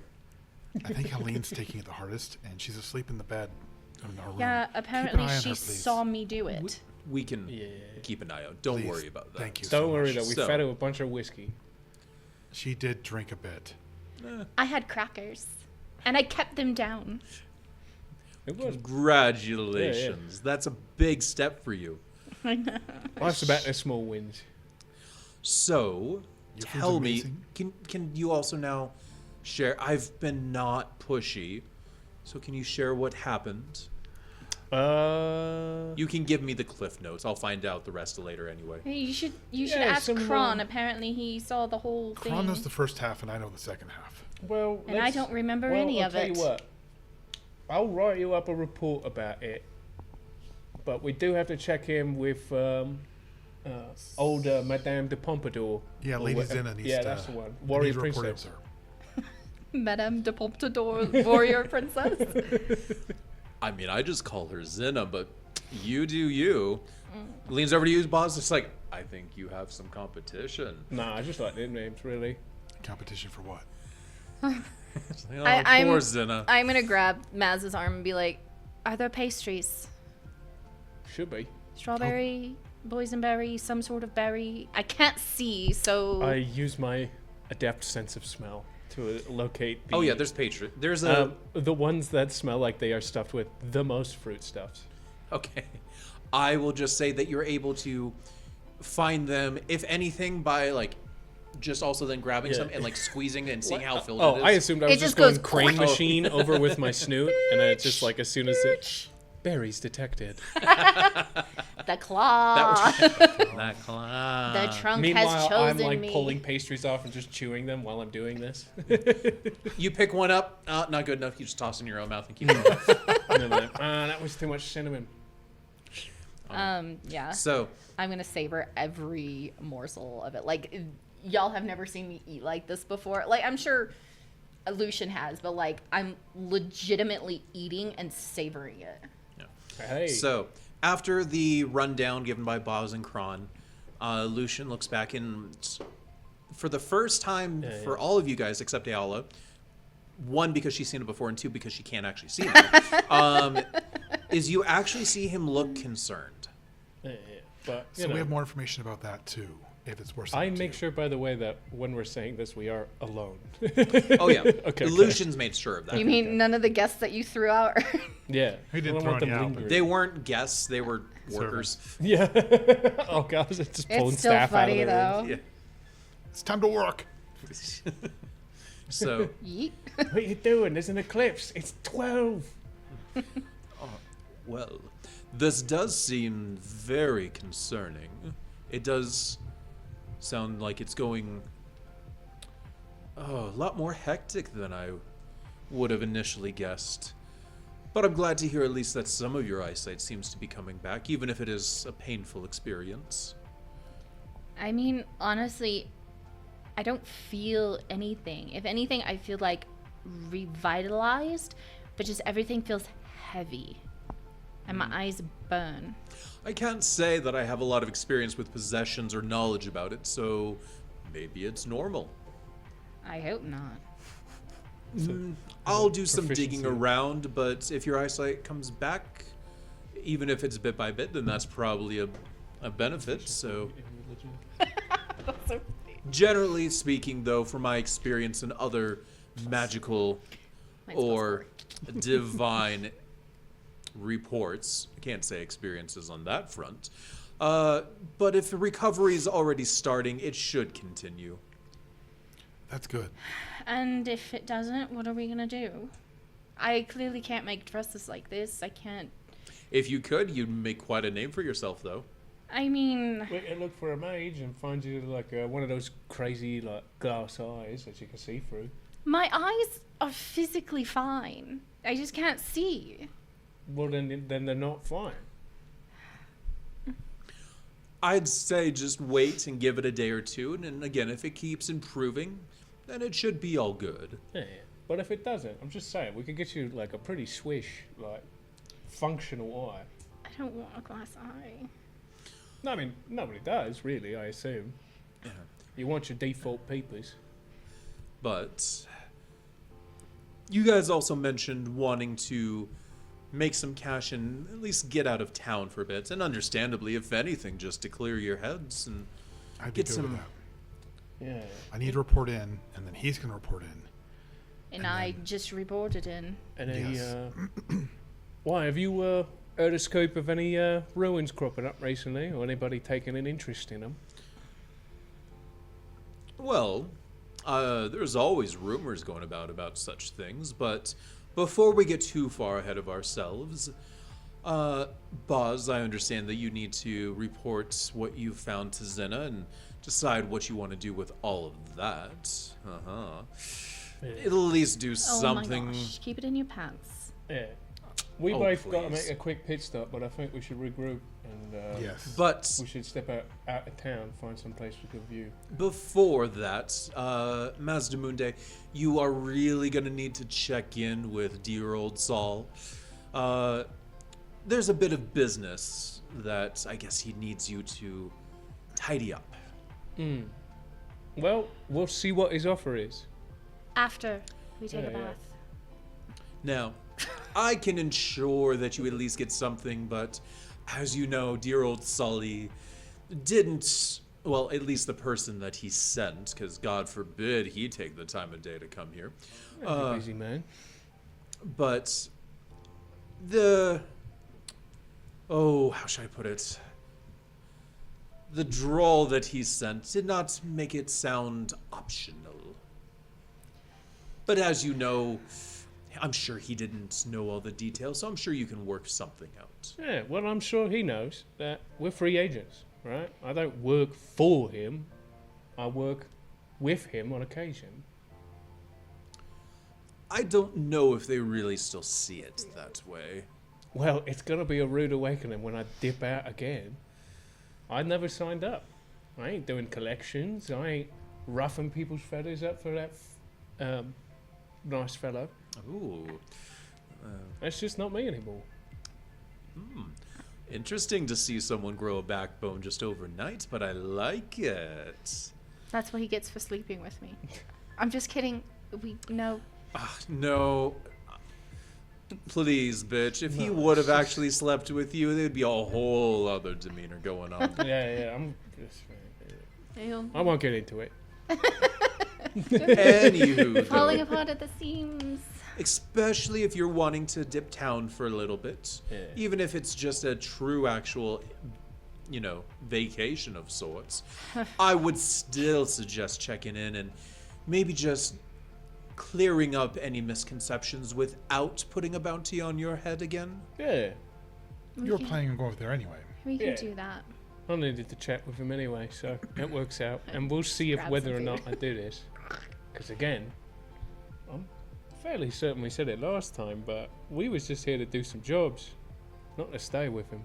I think Helene's taking it the hardest, and she's asleep in the bed in our room. Yeah, Keep an apparently eye on she her, please. saw me do it. We can Yeah. keep an eye out. Don't Please. worry about that. Thank you. Don't so worry much. though, we So- fed her a bunch of whiskey. She did drink a bit. I had crackers, and I kept them down. It was. Congratulations. That's a big step for you. Life's about the small wins. So, Your food's tell me, amazing. can you also now share? I've been not pushy, so can you share what happened? You can give me the cliff notes. I'll find out the rest later anyway. Hey, you should Yeah, ask some, Kron. Apparently, he saw the whole thing. Kron knows the first half, and I know the second half. Well, And I don't remember any I'll of tell it. You what, I'll write you up a report about it, but we do have to check in with old Madame de Pompadour. Yeah, or Lady whatever. Zena needs Yeah, to. that's the one. I Warrior need to report princess. it to her. Madame de Pompadour, warrior princess. I mean, I just call her Zinna, but you do you. Leans over to you, boss. It's like, I think you have some competition. Nah, I just like nicknames, really. Competition for what? It's like, oh, I'm- poor Zinna. I'm gonna grab Maz's arm and be like, "Are there pastries? Should be. Strawberry, boysenberry, some sort of berry? I can't see, so I use my adept sense of smell to locate the... Oh yeah, there's Patriot. There's a the ones that smell like they are stuffed with the most fruit stuffs. okay. I will just say that you're able to find them, if anything, by like just also then grabbing Yeah. some and like squeezing and seeing how filled Oh, it is. I assumed I It was just just going goes crane quick. machine over with my snoot, and then it's just like as soon as it... Berries detected. the claw. That claw. the trunk has Meanwhile, chosen I'm like me. pulling pastries off and just chewing them while I'm doing this. You pick one up, not good enough. You just toss it in your own mouth and keep it. And then I'm like, that was too much cinnamon. Yeah. So I'm gonna savor every morsel of it. Like, y'all have never seen me eat like this before. Like, I'm sure Lucian has, but like, I'm legitimately eating and savoring it. Hey. So, after the rundown given by Boz and Kron, Lucian looks back and, for the first time for all of you guys except Ayala, one, because she's seen it before, and two, because she can't actually see it, is you actually see him look concerned. But, you So know, we have more information about that too, if it's worth I something make to. sure, by the way, that when we're saying this, we are alone. Oh, yeah. Okay. Lucian's made sure of that. You mean none of the guests that you threw out? Yeah. He didn't I don't throw want any them out, but- lingering. They weren't guests, they were workers. Yeah. Oh, God. It's just pulling It's still staff funny out of though. there. It's time to work. So, Yeet. What are you doing? There's an eclipse. It's 12. well, this does seem very concerning. It does sound like it's going a lot more hectic than I would have initially guessed. But I'm glad to hear at least that some of your eyesight seems to be coming back, even if it is a painful experience. I mean, honestly, I don't feel anything. If anything, I feel like revitalized, but just everything feels heavy. And my eyes burn. I can't say that I have a lot of experience with possessions or knowledge about it, so maybe it's normal. I hope not. I'll do some proficiency. digging around, but if your eyesight comes back, even if it's bit by bit, then that's probably a benefit. So, generally speaking, though, from my experience in other magical Mine's or divine reports, I can't say experiences on that front. But if the recovery is already starting, it should continue. That's good. And if it doesn't, what are we gonna do? I clearly can't make dresses like this. I can't. If you could, you'd make quite a name for yourself, though. I mean, We can look for a mage and find you like one of those crazy like glass eyes that you can see through. my eyes are physically fine. I just can't see. Well, then they're not fine. I'd say just wait and give it a day or two, and then again, if it keeps improving, then it should be all good. Yeah. But if it doesn't, I'm just saying we could get you like a pretty swish, like functional eye. I don't want a glass eye. No, I mean nobody does really. I assume. Yeah. You want your default peepers. But you guys also mentioned wanting to make some cash and at least get out of town for a bit, and understandably, if anything, just to clear your heads and I'd be Get good some- with that. Yeah. I need to report in, and then he's going to report in. And I just reported in. And Yes. why have you heard a scoop of any ruins cropping up recently, or anybody taking an interest in them? well, there's always rumors going about such things, but before we get too far ahead of ourselves, Boz, I understand that you need to report what you found to Zinna and decide what you want to do with all of that. It'll at least do Oh something. my gosh. Keep it in your pants. Yeah. We Oh, both got to please. make a quick pit stop, but I think we should regroup and Yes. But we should step out of town, find some place with good view. before that, Mazdamunde, you are really gonna need to check in with dear old Saul. There's a bit of business that I guess he needs you to tidy up. Well, we'll see what his offer is. After we take a Yeah, yeah. bath. Now, I can ensure that you at least get something, but as you know, dear old Sully didn't, well, at least the person that he sent, because God forbid he take the time of day to come here. Busy man. But how should I put it? The drawl that he sent did not make it sound optional. But as you know, I'm sure he didn't know all the details, so I'm sure you can work something out. Yeah, well, I'm sure he knows that we're free agents, right? I don't work for him. I work with him on occasion. I don't know if they really still see it that way. Well, it's going to be a rude awakening when I dip out again. I never signed up. I ain't doing collections. I ain't roughing people's feathers up for that nice fellow. Ooh. That's just not me anymore. Interesting to see someone grow a backbone just overnight, but I like it. That's what he gets for sleeping with me. I'm just kidding. We know. No. Please, bitch. If he would have actually slept with you, there'd be a whole other demeanor going on. Yeah, I'm just... Ew. I won't get into it. Anywho, Falling though, apart at the seams. especially if you're wanting to dip town for a little bit, Yeah. even if it's just a true, actual, vacation of sorts, I would still suggest checking in and maybe just clearing up any misconceptions without putting a bounty on your head again. Yeah, You were planning on going over there anyway. We can Yeah. do that. I needed to chat with him anyway, so it works out. And we'll see if Grab whether or some not food. I do this. Because again, I'm fairly certain we said it last time, but we was just here to do some jobs, not to stay with him.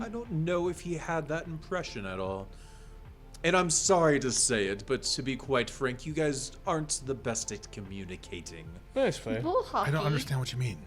I don't know if he had that impression at all. And I'm sorry to say it, but to be quite frank, you guys aren't the best at communicating. That's fair. Bull hockey. I don't understand what you mean.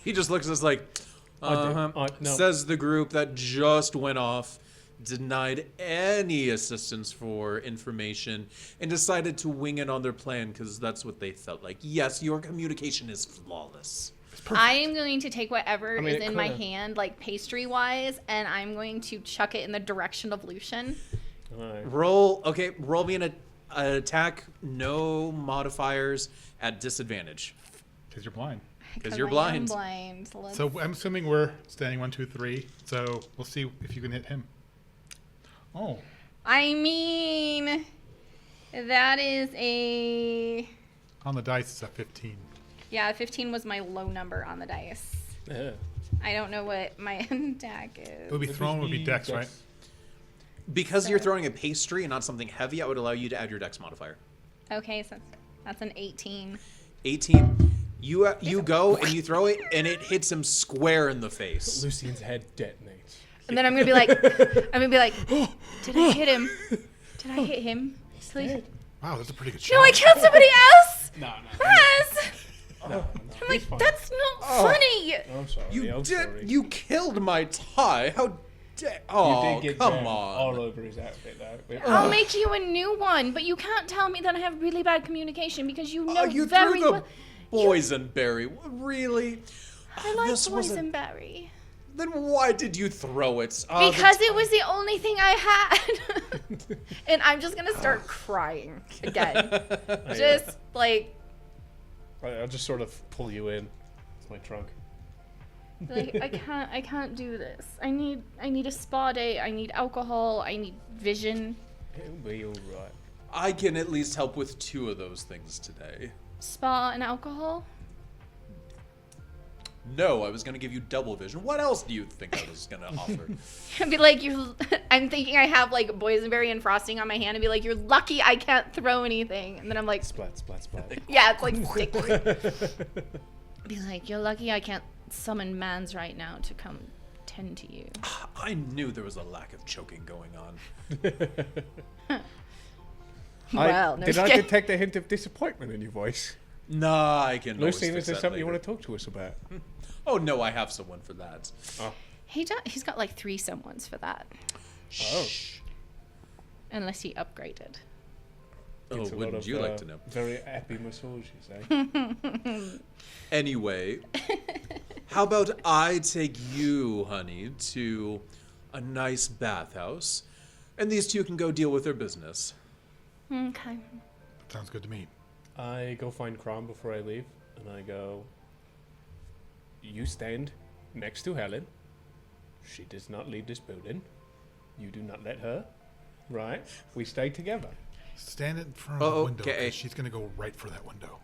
He just looks at us like, I no. says the group that just went off, denied any assistance for information, and decided to wing it on their plan because that's what they felt like. Yes, your communication is flawless. I am going to take whatever I mean, is it in my kinda- hand, like pastry wise, and I'm going to chuck it in the direction of Lucian. Alright. Roll me an attack, no modifiers, at disadvantage. Because you're blind. Because you're I am blind. blind. Let's- So I'm assuming we're standing 1, 2, 3. So we'll see if you can hit him. Oh, I mean, that is a. on the dice it's a 15. Yeah, 15 was my low number on the dice. Yeah. I don't know what my attack It is. would be thrown, would be dex, right? Because you're throwing a pastry and not something heavy, I would allow you to add your dex modifier. Okay, so that's an 18. 18. You go and you throw it, and it hits him square in the face. Lucian's head detonates. And then I'm gonna be like, did I hit him? Did I hit him? Please. Wow, that's a pretty good shot. No, I killed somebody else. No. Yes. No, I'm like, that's not funny. I'm sorry. You I'm did. sorry. You killed my tie. How dare? You Oh, did get come jammed all on. over his outfit, though. I'll make you a new one, but you can't tell me that I have really bad communication because you know You very threw the well. boysenberry. Really? I like This wasn't- boysenberry. Then why did you throw it? Because it was the only thing I had. And I'm just gonna start crying again. Just like I'll just sort of pull you in. It's my trunk. I can't do this. I need a spa day, I need alcohol, I need vision. It'll be alright. I can at least help with 2 of those things today. Spa and alcohol? No, I was going to give you double vision. What else do you think I was going to offer? I'd be like, I'm thinking I have like boysenberry and frosting on my hand, and be like, you're lucky I can't throw anything. And then I'm like, Splat, splat, splat. yeah, it's like sticky. Be like, you're lucky I can't summon mans right now to come tend to you. I knew there was a lack of choking going on. Well, no, Did just I kidding. detect a hint of disappointment in your voice? Nah, I can always Lucine, fix is there that something you later. want to talk to us about? Oh, no, I have someone for that. Oh. He's got like 3 someones for that, Oh. unless he upgraded. Oh, It's a lot wouldn't of, you like to know? Very happy massages, eh? Anyway, how about I take you, honey, to a nice bathhouse, and these two can go deal with their business. Okay. Sounds good to me. I go find Crom before I leave, and I go, you stand next to Helen. She does not leave this building. You do not let her. Right? We stay together. Stand in front of the window. Okay. 'Cause she's gonna go right for that window.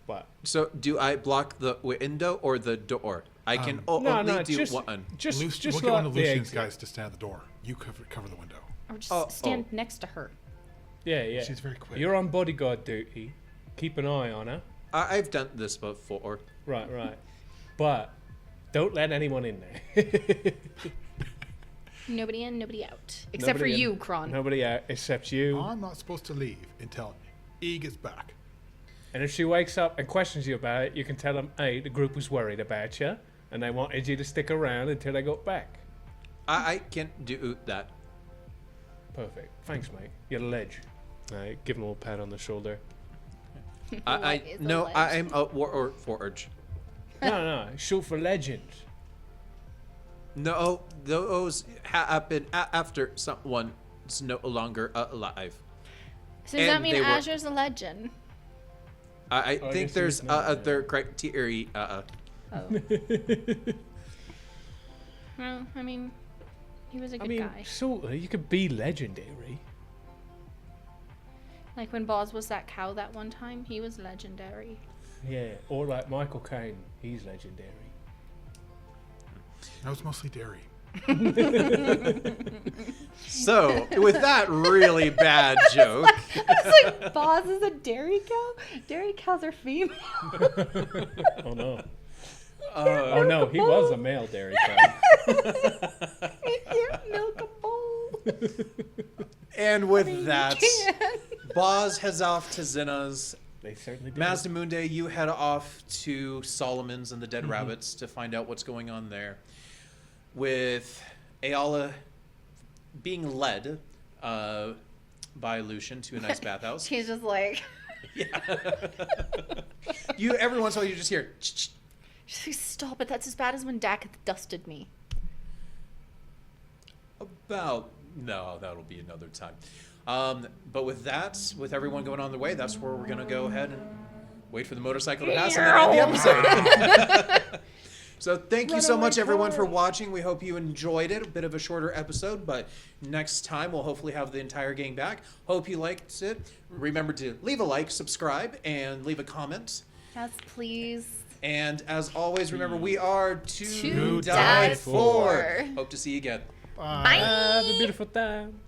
But So, do I block the window or the door? I can only do one. Just We'll get one of the Lucian's exit. guys to stand at the door. You cover the window. Or just Oh, stand next to her. Yeah, yeah. She's very quick. You're on bodyguard duty. Keep an eye on her. I've done this before. Right, right. But don't let anyone in there. Nobody in, nobody out. Except Nobody for in, you, Kron. Nobody out except you. I'm not supposed to leave until E gets back. And if she wakes up and questions you about it, you can tell them, hey, the group was worried about you, and they wanted you to stick around until they got back. I can't do that. Perfect. Thanks, mate. You're a ledge. I give him a little pat on the shoulder. What is a No, ledge? I'm a war forge. No, shoot for legends. No, those happen after someone's no longer alive. So does that and mean they were- Azure's a legend? I Oh, I think guess there's he's not, yeah. other criteria. Oh. Well, I mean, he was a I good mean, guy. sort of. You could be legendary. Like when Boz was that cow that one time, he was legendary. Yeah, or like Michael Caine. He's legendary. That was mostly dairy. So, with that really bad joke, Boz is a dairy cow? Dairy cows are female. Oh no. Oh no, he was a male dairy cow. Milk a bowl. and with that, Can't. Boz heads off to Zinna's. They certainly did. Mazdamunde, you head off to Solomon's and the Dead Rabbits to find out what's going on there. With Ayala being led by Lucian to a nice bathhouse. She's just like, You every once in a while you just hear. "Ch-ch." she's like, stop it. That's as bad as when Dak dusted me. No, that'll be another time. But with that, with everyone going on their way, that's where we're gonna go ahead and wait for the motorcycle to pass and then end the episode. So thank you so much, everyone, for watching. We hope you enjoyed it. A bit of a shorter episode, but next time we'll hopefully have the entire gang back. Hope you liked it. Remember to leave a like, subscribe, and leave a comment. Yes, please. And as always, remember we are to To die die for. for. Hope to see you again. Bye. Bye. Have a beautiful time.